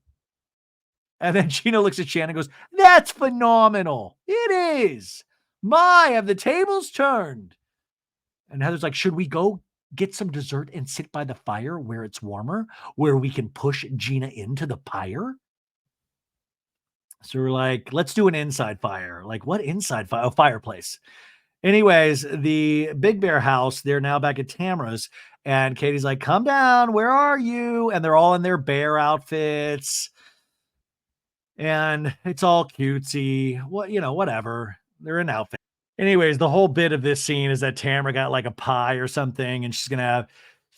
And then Gina looks at Shannon and goes, that's phenomenal. It is. My, have the tables turned. And Heather's like, should we go get some dessert and sit by the fire where it's warmer, where we can push Gina into the pyre? So we're like, let's do an inside fire. Like, what inside fire? Oh, fireplace. Anyways, the Big Bear house, they're now back at Tamara's. And Katie's like, come down. Where are you? And they're all in their bear outfits. And it's all cutesy. What, whatever. They're in outfits. Anyways, the whole bit of this scene is that Tamara got like a pie or something. And she's going to have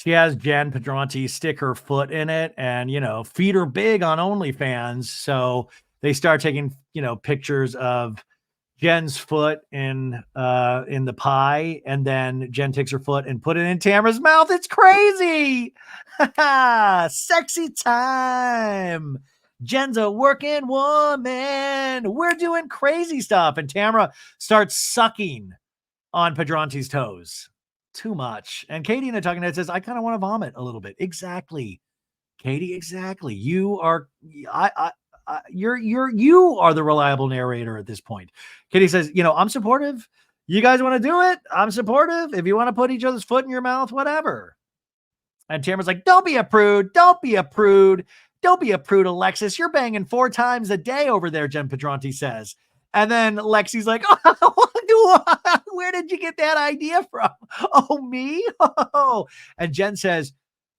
She has Jen Pedranti stick her foot in it and, feet are big on OnlyFans. So they start taking, pictures of Jen's foot in the pie, and then Jen takes her foot and put it in Tamara's mouth. It's crazy. Sexy time. Jen's a working woman. We're doing crazy stuff. And Tamara starts sucking on Pedranti's toes. Too much. And Katie in the talking head says, I kind of want to vomit a little bit. Exactly. Katie, exactly. You are you are the reliable narrator at this point. Katie says, I'm supportive. You guys want to do it? I'm supportive. If you want to put each other's foot in your mouth, whatever. And Tamara's like, don't be a prude. Don't be a prude. Don't be a prude, Alexis. You're banging 4 times a day over there, Jen Pedranti says. And then Lexi's like, where did you get that idea from? Oh, me? Oh. And Jen says,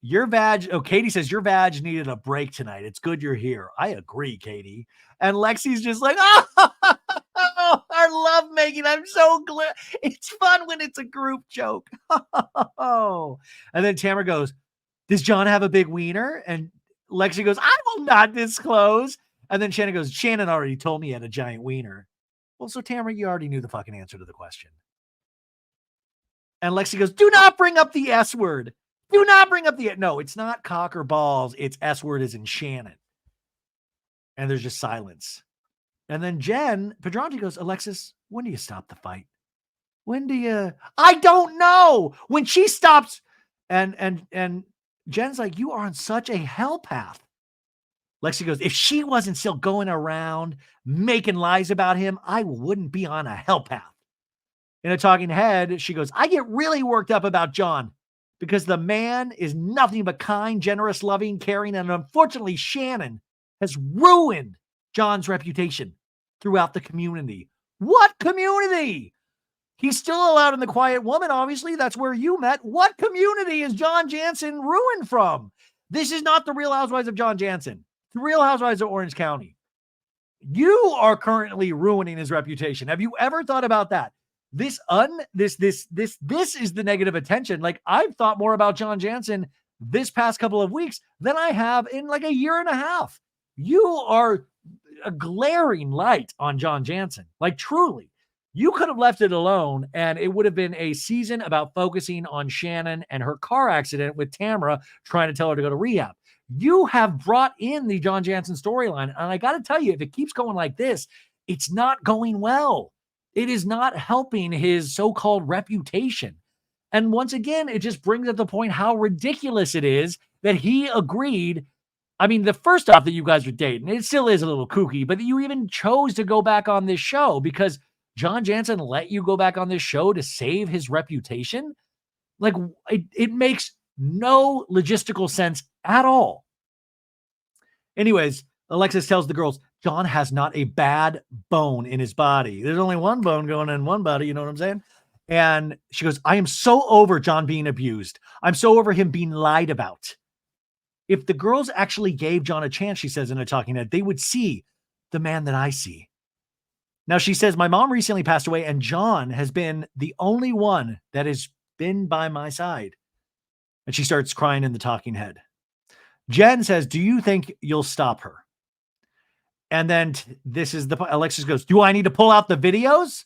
Katie says, your vag needed a break tonight. It's good you're here. I agree, Katie. And Lexi's just like, our love making. I'm so glad. It's fun when it's a group joke. And then Tamara goes, does John have a big wiener? And Lexi goes, I will not disclose. And then Shannon goes, Shannon already told me he had a giant wiener. Well, so Tamara, you already knew the fucking answer to the question. And Lexi goes, do not bring up the S word. Do not bring up no, it's not cock or balls. It's S word as in Shannon. And there's just silence. And then Jen Pedranti goes, Alexis, when do you stop the fight? When do you? I don't know. When she stops, and Jen's like, you are on such a hell path. Lexi goes, if she wasn't still going around making lies about him, I wouldn't be on a hell path. In a talking head, she goes, I get really worked up about John because the man is nothing but kind, generous, loving, caring, and unfortunately, Shannon has ruined John's reputation throughout the community. What community? He's still allowed in the Quiet Woman, obviously. That's where you met. What community is John Jansen ruined from? This is not the Real Housewives of John Jansen. The Real Housewives of Orange County. You are currently ruining his reputation. Have you ever thought about that? This is the negative attention. Like, I've thought more about John Jansen this past couple of weeks than I have in like a year and a half. You are a glaring light on John Jansen. Like, truly. You could have left it alone, and it would have been a season about focusing on Shannon and her car accident with Tamara trying to tell her to go to rehab. You have brought in the John Jansen storyline, and I got to tell you, if it keeps going like this, it's not going well. It is not helping his so-called reputation. And once again, it just brings up the point how ridiculous it is that he agreed. I mean, the first off that you guys were dating, it still is a little kooky, but you even chose to go back on this show because John Jansen let you go back on this show to save his reputation? Like, it makes no logistical sense at all. Anyways, Alexis tells the girls, John has not a bad bone in his body. There's only one bone going in one body, you know what I'm saying? And she goes, I am so over John being abused. I'm so over him being lied about. If the girls actually gave John a chance, she says in a talking head, they would see the man that I see. Now, she says, my mom recently passed away, and John has been the only one that has been by my side. And she starts crying in the talking head. Jen says, do you think you'll stop her? And then Alexis goes, do I need to pull out the videos?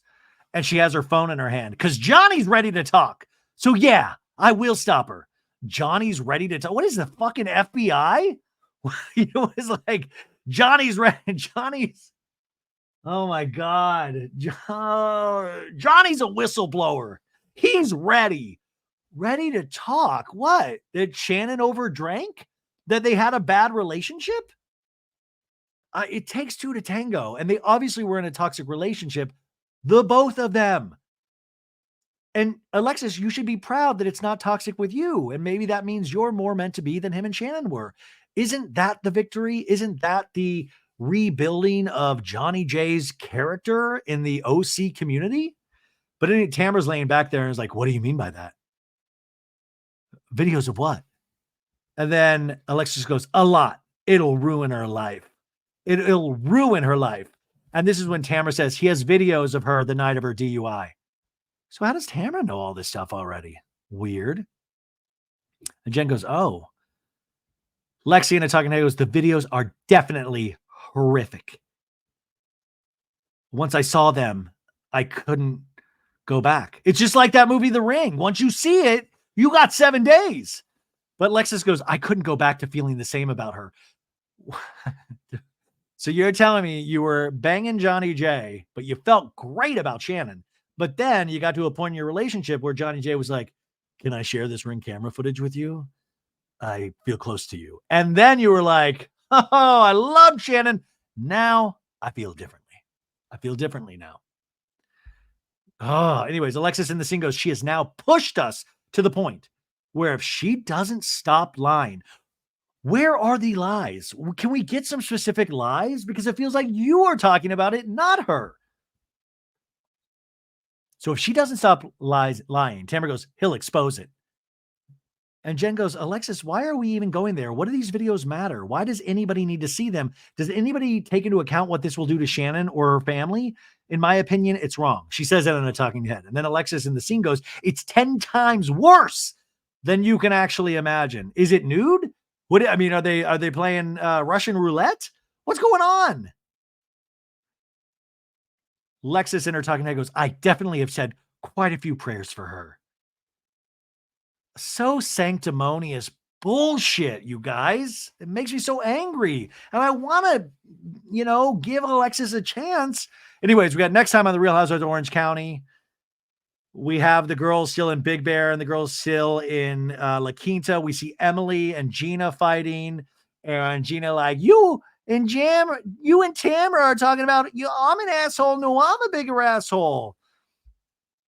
And she has her phone in her hand because Johnny's ready to talk. So yeah, I will stop her. Johnny's ready to talk. What is the fucking FBI? It's like, Johnny's ready. Oh my God. Johnny's a whistleblower. He's ready to talk. What? That Shannon overdrank? That they had a bad relationship? It takes two to tango. And they obviously were in a toxic relationship. The both of them. And Alexis, you should be proud that it's not toxic with you. And maybe that means you're more meant to be than him and Shannon were. Isn't that the victory? Isn't that the rebuilding of Johnny J's character in the OC community? But then Tamara's laying back there and is like, what do you mean by that? Videos of what? And then Alexis goes, a lot. It'll ruin her life. It'll ruin her life. And this is when Tamara says he has videos of her the night of her DUI. So how does Tamara know all this stuff already? Weird. And Jen goes, oh. Lexi and a talking head goes, the videos are definitely horrific. Once I saw them, I couldn't go back. It's just like that movie, The Ring. Once you see it, you got 7 days. But Lexus goes, I couldn't go back to feeling the same about her. So you're telling me you were banging Johnny J, but you felt great about Shannon. But then you got to a point in your relationship where Johnny J was like, can I share this Ring camera footage with you? I feel close to you. And then you were like, oh, I love Shannon. Now I feel differently. I feel differently now. Oh, anyways, Alexis in the scene goes, she has now pushed us to the point where if she doesn't stop lying, where are the lies? Can we get some specific lies? Because it feels like you are talking about it, not her. So if she doesn't stop lying, Tamara goes, he'll expose it. And Jen goes, Alexis, why are we even going there? What do these videos matter? Why does anybody need to see them? Does anybody take into account what this will do to Shannon or her family? In my opinion, it's wrong. She says that on a talking head. And then Alexis in the scene goes, it's 10 times worse than you can actually imagine. Is it nude? Are they playing Russian roulette? What's going on? Lexus in her talking head goes, I definitely have said quite a few prayers for her. So sanctimonious bullshit, you guys. It makes me so angry. And I want to, give Alexis a chance. Anyways, we got next time on The Real Housewives of Orange County. We have the girls still in Big Bear and the girls still in La Quinta. We see Emily and Gina fighting. And Gina like, you and Tamara are talking about, I'm an asshole. No, I'm a bigger asshole.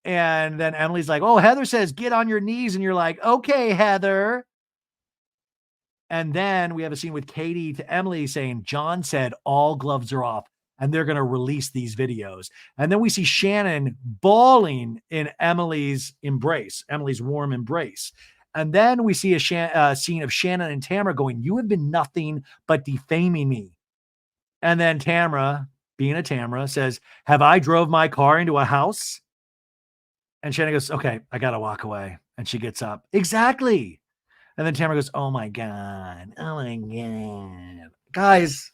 And then Emily's like, oh, Heather says, get on your knees. And you're like, okay, Heather. And then we have a scene with Katie to Emily saying, John said all gloves are off and they're going to release these videos. And then we see Shannon bawling in Emily's warm embrace. And then we see a scene of Shannon and Tamara going, you have been nothing but defaming me. And then Tamara, being a Tamara, says, have I drove my car into a house? And Shannon goes, okay, I got to walk away. And she gets up. Exactly. And then Tamara goes, oh my God. Oh my God. Guys.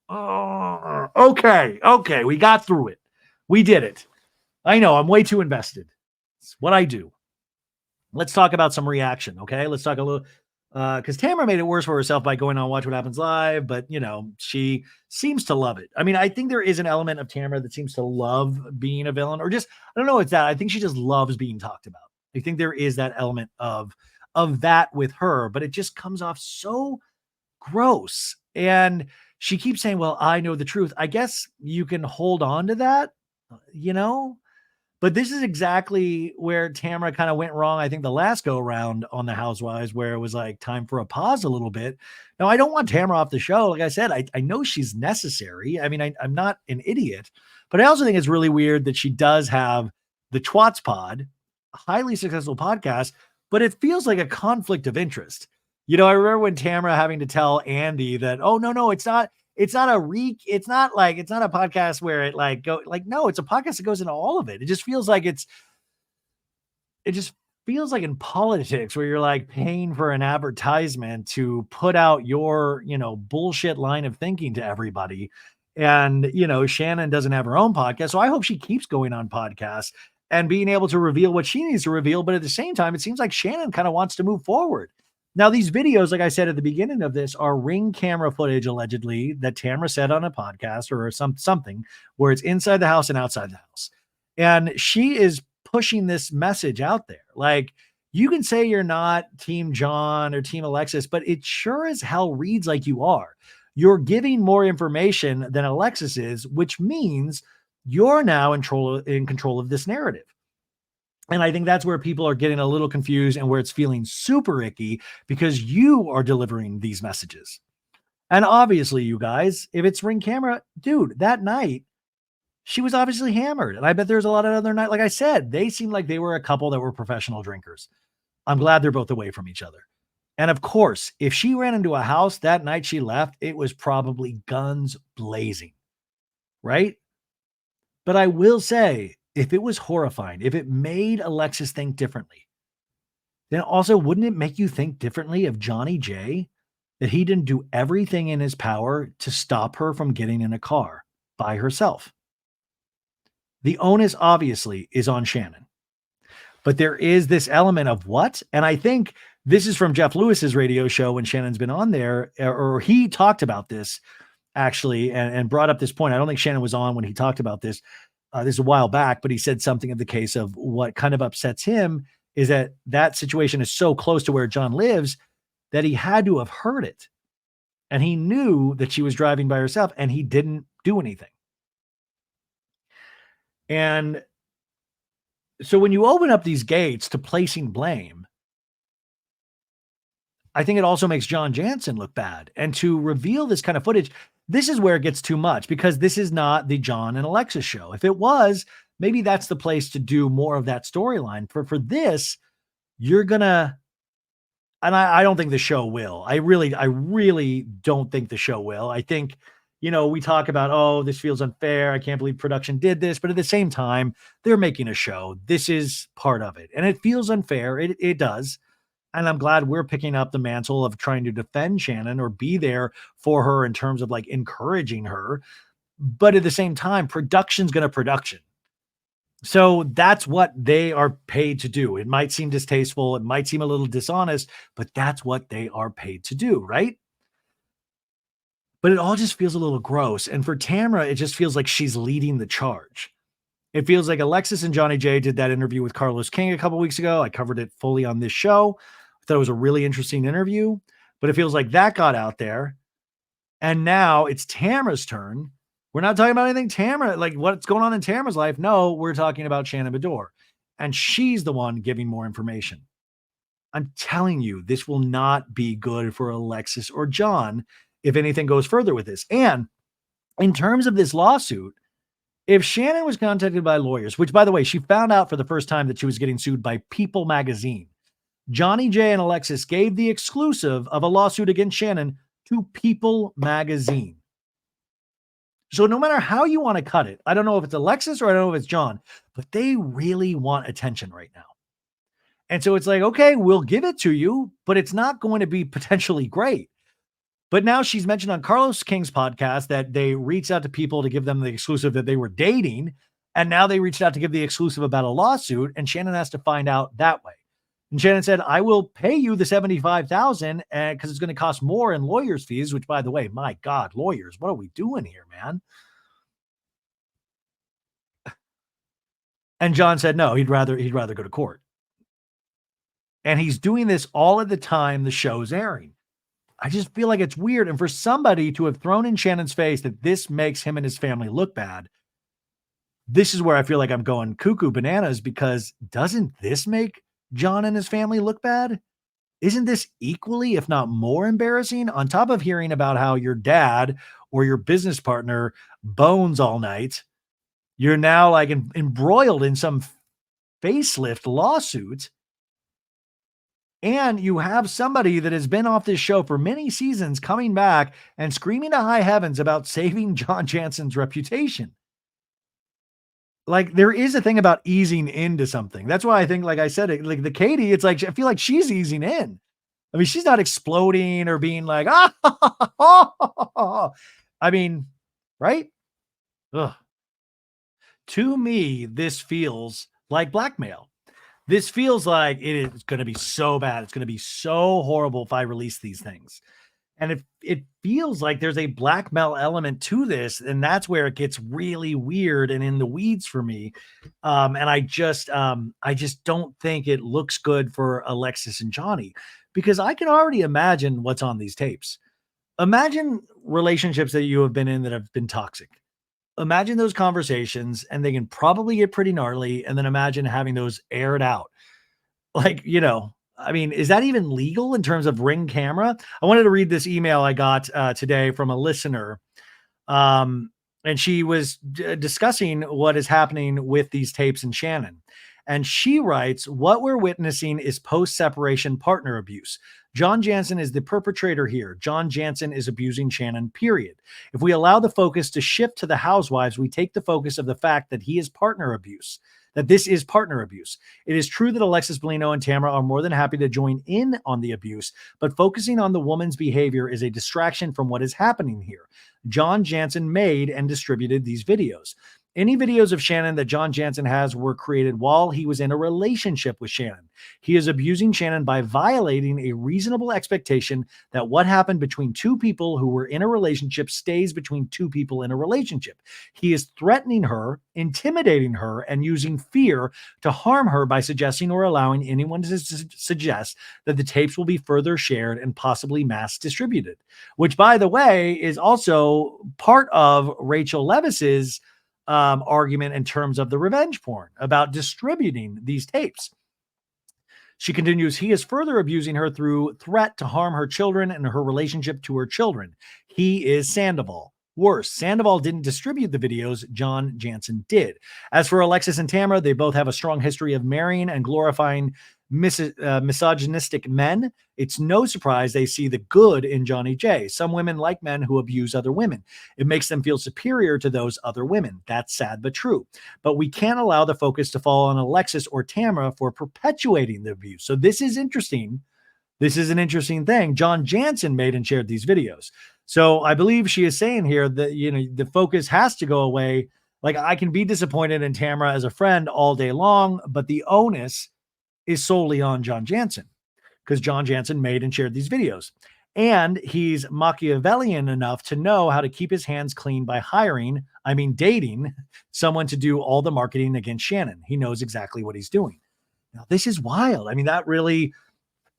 Oh, okay. We got through it. We did it. I know I'm way too invested. It's what I do. Let's talk about some reaction. Okay. Let's talk a little, because Tamara made it worse for herself by going on Watch What Happens Live, but she seems to love it. I mean, I think there is an element of Tamara that seems to love being a villain, or just, I don't know, it's that. I think she just loves being talked about. I think there is that element of that with her, but it just comes off so gross. And she keeps saying, well, I know the truth. I guess you can hold on to that, but this is exactly where Tamara kind of went wrong. I think the last go around on the Housewives, where it was like time for a pause a little bit. Now, I don't want Tamara off the show. Like I said, I know she's necessary. I mean, I'm not an idiot, but I also think it's really weird that she does have the Twats Pod, a highly successful podcast, but it feels like a conflict of interest. I remember when Tamara having to tell Andy that, oh, no, it's not a podcast where it no, it's a podcast that goes into all of it. It just feels like in politics where you're like paying for an advertisement to put out your, bullshit line of thinking to everybody. And, Shannon doesn't have her own podcast. So I hope she keeps going on podcasts and being able to reveal what she needs to reveal. But at the same time, it seems like Shannon kind of wants to move forward. Now, these videos, like I said at the beginning of this, are Ring camera footage, allegedly, that Tamara said on a podcast or something where it's inside the house and outside the house. And she is pushing this message out there. Like, you can say you're not Team John or Team Alexis, but it sure as hell reads like you are. You're giving more information than Alexis is, which means you're now in control of this narrative. And I think that's where people are getting a little confused and where it's feeling super icky because you are delivering these messages. And obviously, you guys, if it's Ring camera, dude, that night, she was obviously hammered. And I bet there's a lot of other nights. Like I said, they seemed like they were a couple that were professional drinkers. I'm glad they're both away from each other. And of course, if she ran into a house that night she left, it was probably guns blazing, right? But I will say, if it was horrifying, if it made Alexis think differently, then also wouldn't it make you think differently of Johnny J? That he didn't do everything in his power to stop her from getting in a car by herself. The onus obviously is on Shannon. But there is this element of what? And I think this is from Jeff Lewis's radio show when Shannon's been on there, or he talked about this actually and brought up this point. I don't think Shannon was on when he talked about this. This is a while back, but he said something of the case of what kind of upsets him is that that situation is so close to where John lives that he had to have heard it. And he knew that she was driving by herself and he didn't do anything. And so when you open up these gates to placing blame, I think it also makes John Jansen look bad. And to reveal this kind of footage, this is where it gets too much because this is not the John and Alexis show. If it was, maybe that's the place to do more of that storyline. For this, you're gonna, and I don't think the show will. I really don't think the show will. I think, we talk about, oh, this feels unfair. I can't believe production did this. But at the same time, they're making a show. This is part of it. And it feels unfair. It does. And I'm glad we're picking up the mantle of trying to defend Shannon or be there for her in terms of like encouraging her. But at the same time, production's going to production. So that's what they are paid to do. It might seem distasteful. It might seem a little dishonest, but that's what they are paid to do, right? But it all just feels a little gross. And for Tamra, it just feels like she's leading the charge. It feels like Alexis and Johnny J did that interview with Carlos King a couple weeks ago. I covered it fully on this show. I thought it was a really interesting interview, but it feels like that got out there. And now it's Tamra's turn. We're not talking about anything Tamra, like what's going on in Tamra's life. No, we're talking about Shannon Bedore. And she's the one giving more information. I'm telling you, this will not be good for Alexis or John if anything goes further with this. And in terms of this lawsuit, if Shannon was contacted by lawyers, which by the way, she found out for the first time that she was getting sued by People magazine, Johnny J and Alexis gave the exclusive of a lawsuit against Shannon to People magazine. So no matter how you want to cut it, I don't know if it's Alexis or I don't know if it's John, but they really want attention right now. And so it's like, okay, we'll give it to you, but it's not going to be potentially great. But now she's mentioned on Carlos King's podcast that they reached out to People to give them the exclusive that they were dating. And now they reached out to give the exclusive about a lawsuit. And Shannon has to find out that way. And Shannon said, I will pay you the $75,000 because it's going to cost more in lawyers' fees, which, by the way, my God, lawyers, what are we doing here, man? And John said, no, he'd rather go to court. And he's doing this all at the time the show's airing. I just feel like it's weird. And for somebody to have thrown in Shannon's face that this makes him and his family look bad, this is where I feel like I'm going cuckoo bananas, because doesn't this make John and his family look bad? Isn't this equally, if not more embarrassing, on top of hearing about how your dad or your business partner bones all night? You're now like embroiled in some facelift lawsuit. And you have somebody that has been off this show for many seasons coming back and screaming to high heavens about saving John Jansen's reputation. Like, there is a thing about easing into something. That's why I think, like I said, like the Katie, it's like, I feel like she's easing in. I mean, she's not exploding or being like, I mean, right? Ugh. To me, this feels like blackmail. This feels like it is going to be so bad. It's going to be so horrible if I release these things. And it feels like there's a blackmail element to this, and that's where it gets really weird and in the weeds for me. And I just don't think it looks good for Alexis and Johnny, because I can already imagine what's on these tapes. Imagine relationships that you have been in that have been toxic. Imagine those conversations, and they can probably get pretty gnarly. And then imagine having those aired out. Like, I mean, is that even legal in terms of Ring camera? I wanted to read this email I got today from a listener. And she was discussing what is happening with these tapes and Shannon. And she writes, what we're witnessing is post-separation partner abuse. John Jansen is the perpetrator here. John Jansen is abusing Shannon, period. If we allow the focus to shift to the housewives, we take the focus of the fact that he is partner abuse, that this is partner abuse. It is true that Alexis Bellino and Tamara are more than happy to join in on the abuse, but focusing on the woman's behavior is a distraction from what is happening here. John Jansen made and distributed these videos. Any videos of Shannon that John Jansen has were created while he was in a relationship with Shannon. He is abusing Shannon by violating a reasonable expectation that what happened between two people who were in a relationship stays between two people in a relationship. He is threatening her, intimidating her, and using fear to harm her by suggesting or allowing anyone to suggest that the tapes will be further shared and possibly mass distributed, which, by the way, is also part of Rachel Levis's argument in terms of the revenge porn about distributing these tapes. She continues, he is further abusing her through threat to harm her children and her relationship to her children. He is Sandoval. Worse, Sandoval didn't distribute the videos, John Jansen did. As for Alexis and Tamara, they both have a strong history of marrying and glorifying misogynistic men. It's no surprise they see the good in Johnny J. Some women like men who abuse other women. It makes them feel superior to those other women. That's sad but true. But we can't allow the focus to fall on Alexis or Tamara for perpetuating the abuse. So this is interesting. This is an interesting thing. John Jansen made and shared these videos. So I believe she is saying here that, you know, the focus has to go away. Like, I can be disappointed in Tamara as a friend all day long, but the onus is solely on John Jansen, because John Jansen made and shared these videos. And he's Machiavellian enough to know how to keep his hands clean by dating someone to do all the marketing against Shannon. He knows exactly what he's doing. Now, this is wild. I mean, that really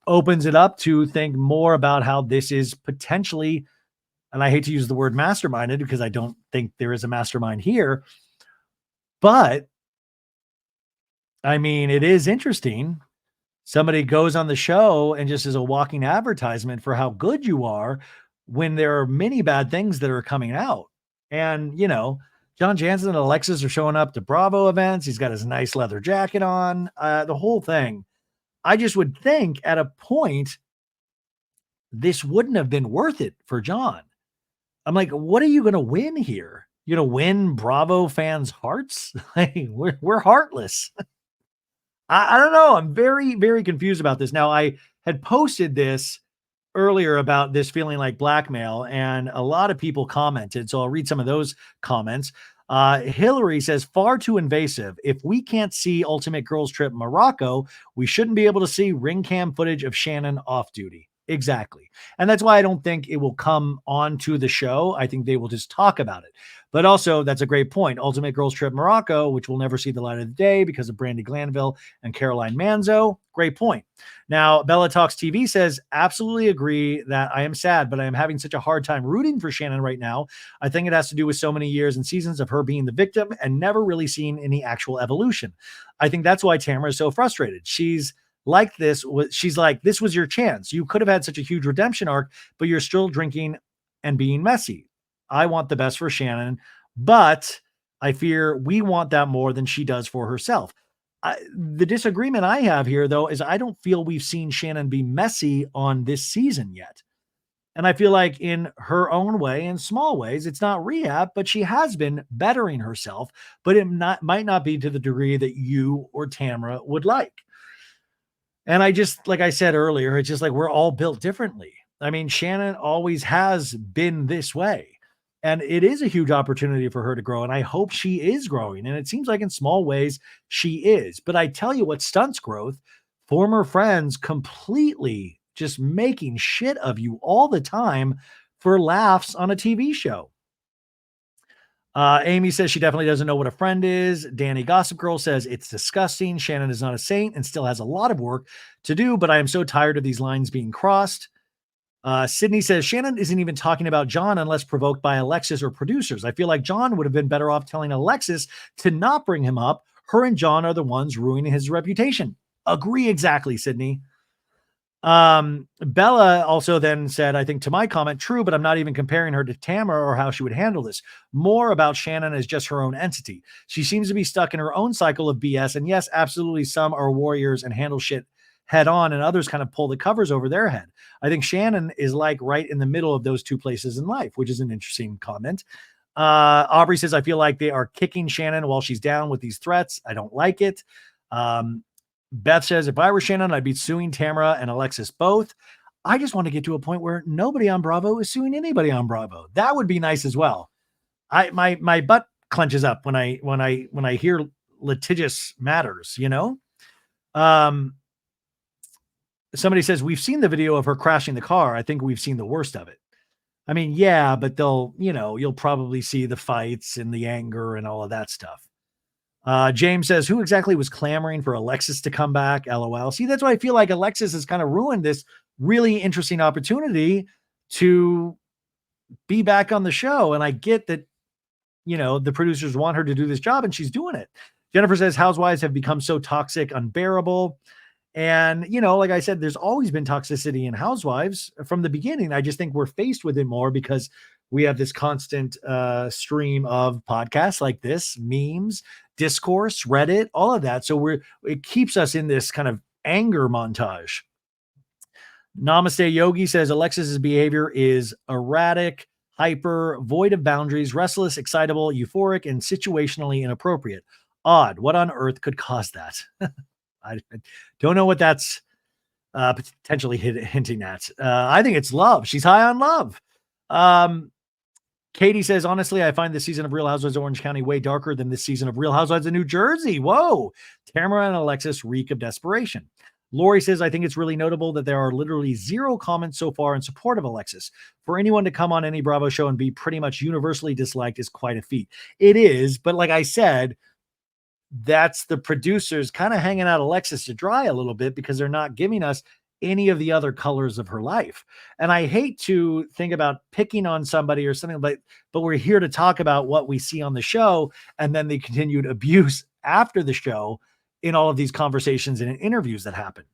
opens it up to think more about how this is potentially, and I hate to use the word masterminded because I don't think there is a mastermind here, but I mean, it is interesting. Somebody goes on the show and just is a walking advertisement for how good you are when there are many bad things that are coming out. And, you know, John Jansen and Alexis are showing up to Bravo events. He's got his nice leather jacket on, the whole thing. I just would think at a point, this wouldn't have been worth it for John. I'm like, what are you going to win here? You know, win Bravo fans' hearts? Like, we're heartless. I don't know. I'm very, very confused about this. Now, I had posted this earlier about this feeling like blackmail, and a lot of people commented. So I'll read some of those comments. Hillary says, far too invasive. If we can't see Ultimate Girls Trip Morocco, we shouldn't be able to see ring cam footage of Shannon off duty. Exactly. And that's why I don't think it will come onto the show. I think they will just talk about it. But also, that's a great point. Ultimate Girls Trip Morocco, which will never see the light of the day because of Brandi Glanville and Caroline Manzo. Great point. Now, Bella Talks TV says, absolutely agree that I am sad, but I am having such a hard time rooting for Shannon right now. I think it has to do with so many years and seasons of her being the victim and never really seeing any actual evolution. I think that's why Tamara is so frustrated. She's like, this was your chance. You could have had such a huge redemption arc, but you're still drinking and being messy. I want the best for Shannon, but I fear we want that more than she does for herself. The disagreement I have here, though, is I don't feel we've seen Shannon be messy on this season yet. And I feel like in her own way, in small ways, it's not rehab, but she has been bettering herself, but it might not be to the degree that you or Tamara would like. And I just, like I said earlier, it's just like we're all built differently. I mean, Shannon always has been this way. And it is a huge opportunity for her to grow. And I hope she is growing. And it seems like in small ways she is. But I tell you what stunts growth, former friends completely just making shit of you all the time for laughs on a TV show. Amy says she definitely doesn't know what a friend is. Danny Gossip Girl says it's disgusting. Shannon is not a saint and still has a lot of work to do, but I am so tired of these lines being crossed. Sydney says Shannon isn't even talking about John unless provoked by Alexis or producers. I feel like John would have been better off telling Alexis to not bring him up. Her and John are the ones ruining his reputation. Agree exactly, Sydney. Bella also then said, I think to my comment, true, but I'm not even comparing her to Tamara or how she would handle this. More about Shannon as just her own entity. She seems to be stuck in her own cycle of BS. And yes, absolutely, some are warriors and handle shit head on, and others kind of pull the covers over their head. I think Shannon is like right in the middle of those two places in life, which is an interesting comment. Aubrey says, I feel like they are kicking Shannon while she's down with these threats. I don't like it. Beth says, if I were Shannon, I'd be suing Tamara and Alexis both. I just want to get to a point where nobody on Bravo is suing anybody on Bravo. That would be nice as well. My butt clenches up when I hear litigious matters, you know? Somebody says, we've seen the video of her crashing the car. I think we've seen the worst of it. I mean, yeah, but you'll probably see the fights and the anger and all of that stuff. James says, who exactly was clamoring for Alexis to come back? LOL. See, that's why I feel like Alexis has kind of ruined this really interesting opportunity to be back on the show. And I get that, the producers want her to do this job and she's doing it. Jennifer says, Housewives have become so toxic, unbearable. And, like I said, there's always been toxicity in Housewives from the beginning. I just think we're faced with it more because we have this constant stream of podcasts like this, memes, discourse, Reddit, all of that. So it keeps us in this kind of anger montage. Namaste Yogi says Alexis's behavior is erratic, hyper, void of boundaries, restless, excitable, euphoric, and situationally inappropriate. Odd. What on earth could cause that? I don't know what that's potentially hinting at. I think it's love. She's high on love. Katie says, honestly, I find this season of Real Housewives of Orange County way darker than this season of Real Housewives of New Jersey. Whoa. Tamara and Alexis reek of desperation. Lori says, I think it's really notable that there are literally 0 comments so far in support of Alexis. For anyone to come on any Bravo show and be pretty much universally disliked is quite a feat. It is, but like I said, that's the producers kind of hanging out Alexis to dry a little bit because they're not giving us any of the other colors of her life. And I hate to think about picking on somebody or something, but we're here to talk about what we see on the show and then the continued abuse after the show in all of these conversations and interviews that happen.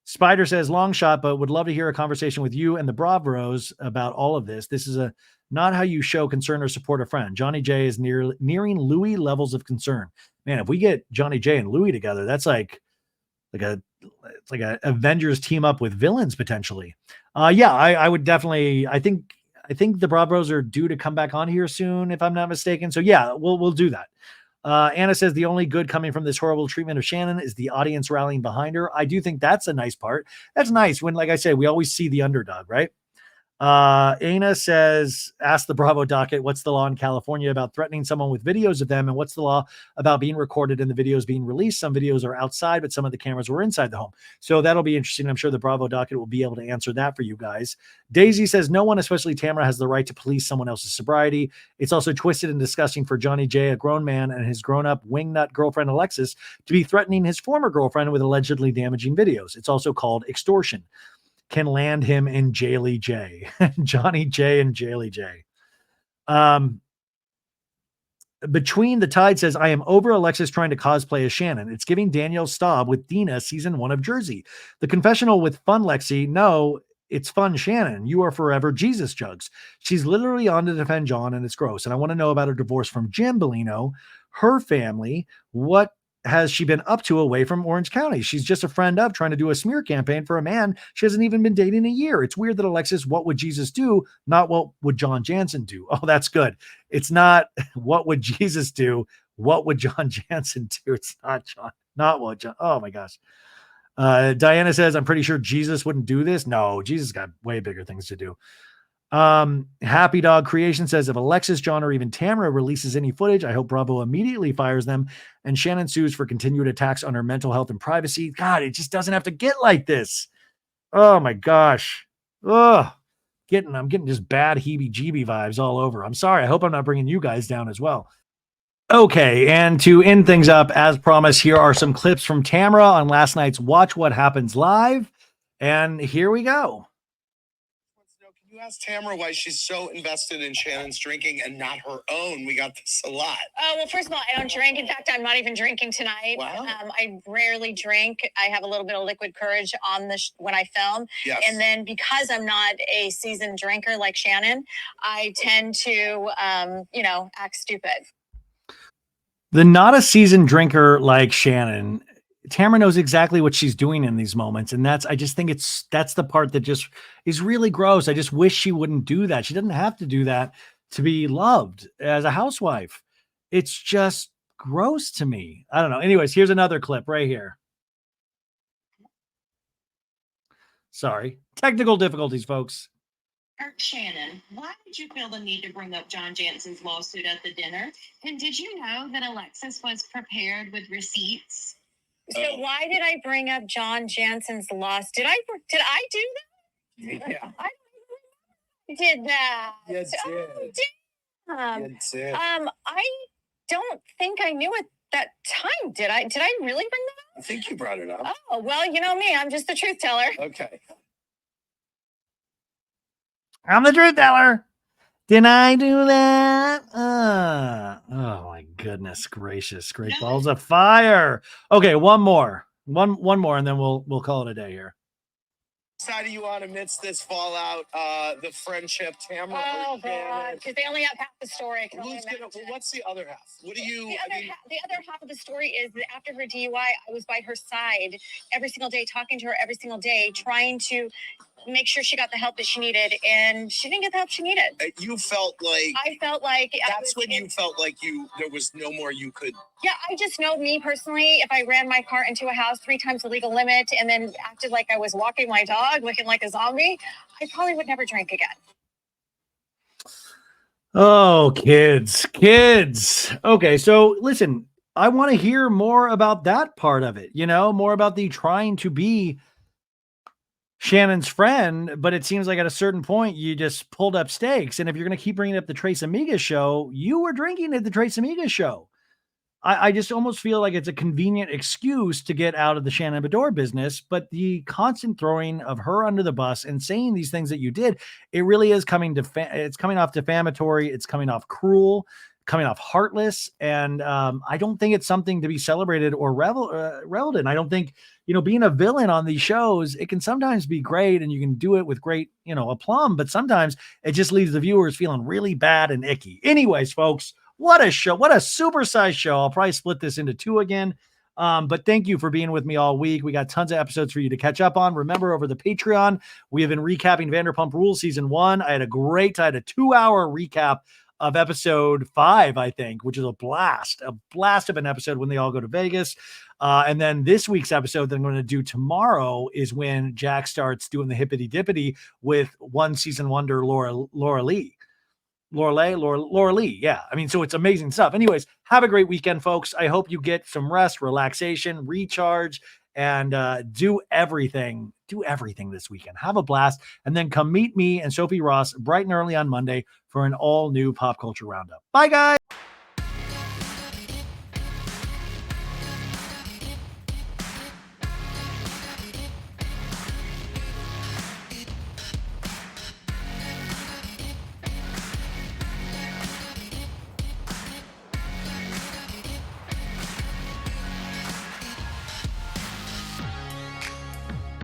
Spider says, long shot, but would love to hear a conversation with you and the Bravos about all of this. This is not how you show concern or support a friend. Johnny J is nearing Louis levels of concern. Man, if we get Johnny J and Louis together, that's like a Avengers team up with villains potentially. I would definitely. I think the Bravos are due to come back on here soon, if I'm not mistaken. So yeah, we'll do that. Anna says the only good coming from this horrible treatment of Shannon is the audience rallying behind her. I do think that's a nice part. That's nice when, like I say, we always see the underdog, right? Ana says, ask the Bravo docket, what's the law in California about threatening someone with videos of them? And what's the law about being recorded and the videos being released? Some videos are outside, but some of the cameras were inside the home. So that'll be interesting. I'm sure the Bravo docket will be able to answer that for you guys. Daisy says, no one, especially Tamara, has the right to police someone else's sobriety. It's also twisted and disgusting for Johnny J, a grown man, and his grown-up wingnut girlfriend, Alexis, to be threatening his former girlfriend with allegedly damaging videos. It's also called extortion. Can land him in Jaily J. Johnny J and Jaily J. Between the Tide says, I am over Alexis trying to cosplay as Shannon. It's giving Danielle Staub with Dina season 1 of Jersey. The confessional with Fun Lexi. No, it's fun Shannon. You are forever Jesus Jugs. She's literally on to defend John and it's gross. And I want to know about her divorce from Jim Bellino, her family. What has she been up to away from Orange County? She's just a friend of trying to do a smear campaign for a man she hasn't even been dating a year. It's weird that Alexis, what would Jesus do? Not what would John Jansen do? Oh, that's good. It's not what would Jesus do? What would John Jansen do? It's not what John. Oh my gosh. Diana says, I'm pretty sure Jesus wouldn't do this. No, Jesus got way bigger things to do. Happy Dog Creation says, if Alexis, John, or even Tamara releases any footage, I hope Bravo immediately fires them and Shannon sues for continued attacks on her mental health and privacy. God, it just doesn't have to get like this. Oh my gosh. I'm getting just bad heebie-jeebie vibes all over. I'm sorry. I hope I'm not bringing you guys down as well. Okay, and to end things up, as promised, here are some clips from Tamara on last night's Watch What Happens Live. And here we go. You asked Tamara why she's so invested in Shannon's drinking and not her own. We got this a lot. Oh, well, first of all, I don't drink. In fact, I'm not even drinking tonight. Wow. I rarely drink. I have a little bit of liquid courage on when I film. Yes. And then because I'm not a seasoned drinker like Shannon, I tend to, act stupid. The not a seasoned drinker like Shannon, Tamara knows exactly what she's doing in these moments. And I just think that's the part that just is really gross. I just wish she wouldn't do that. She doesn't have to do that to be loved as a housewife. It's just gross to me. I don't know. Anyways, here's another clip right here. Sorry. Technical difficulties, folks. Shannon, why did you feel the need to bring up John Jansen's lawsuit at the dinner? And did you know that Alexis was prepared with receipts? So why did I bring up John Jansen's loss? Did I do that? Yeah. I did that. You did. Oh, damn. You did. I don't think I knew at that time. Did I really bring that up? I think you brought it up. Oh, well, you know me. I'm just the truth teller. Okay. I'm the truth teller. Did I do that? Oh my goodness gracious. Great balls of fire. Okay, one more, and then we'll call it a day here. Side of you on amidst this fallout, the friendship, Tamara. Oh God, because they only have half the story. What's the other half? What do you? The other half of the story is that after her DUI, I was by her side every single day, talking to her every single day, trying to make sure she got the help that she needed, and she didn't get the help she needed. You felt like I felt like that's when you felt like there was no more you could. Yeah, I just know me personally. If I ran my car into a house 3 times the legal limit and then acted like I was walking my dog, looking like a zombie, I probably would never drink again. Oh, kids. Okay, so listen, I want to hear more about that part of it. More about the trying to be Shannon's friend, but it seems like at a certain point you just pulled up stakes. And if you're going to keep bringing up the Trace Amiga show, you were drinking at the Trace Amiga show. I just almost feel like it's a convenient excuse to get out of the Shannon Bedore business, but the constant throwing of her under the bus and saying these things that you did, it really is it's coming off defamatory. It's coming off cruel, coming off heartless. And I don't think it's something to be celebrated or reveled in. I don't think, being a villain on these shows, it can sometimes be great and you can do it with great, aplomb, but sometimes it just leaves the viewers feeling really bad and icky. Anyways, folks, what a show. What a supersized show. I'll probably split this into 2 again. But thank you for being with me all week. We got tons of episodes for you to catch up on. Remember, over the Patreon, we have been recapping Vanderpump Rules season 1. I had a 2-hour recap of episode 5, I think, which is a blast of an episode when they all go to Vegas. And then this week's episode that I'm going to do tomorrow is when Jax starts doing the hippity dippity with one season wonder Laura Lee. Yeah. I mean, so it's amazing stuff. Anyways, have a great weekend, folks. I hope you get some rest, relaxation, recharge, and do everything this weekend. Have a blast. And then come meet me and Sophie Ross bright and early on Monday for an all new pop culture roundup. Bye, guys.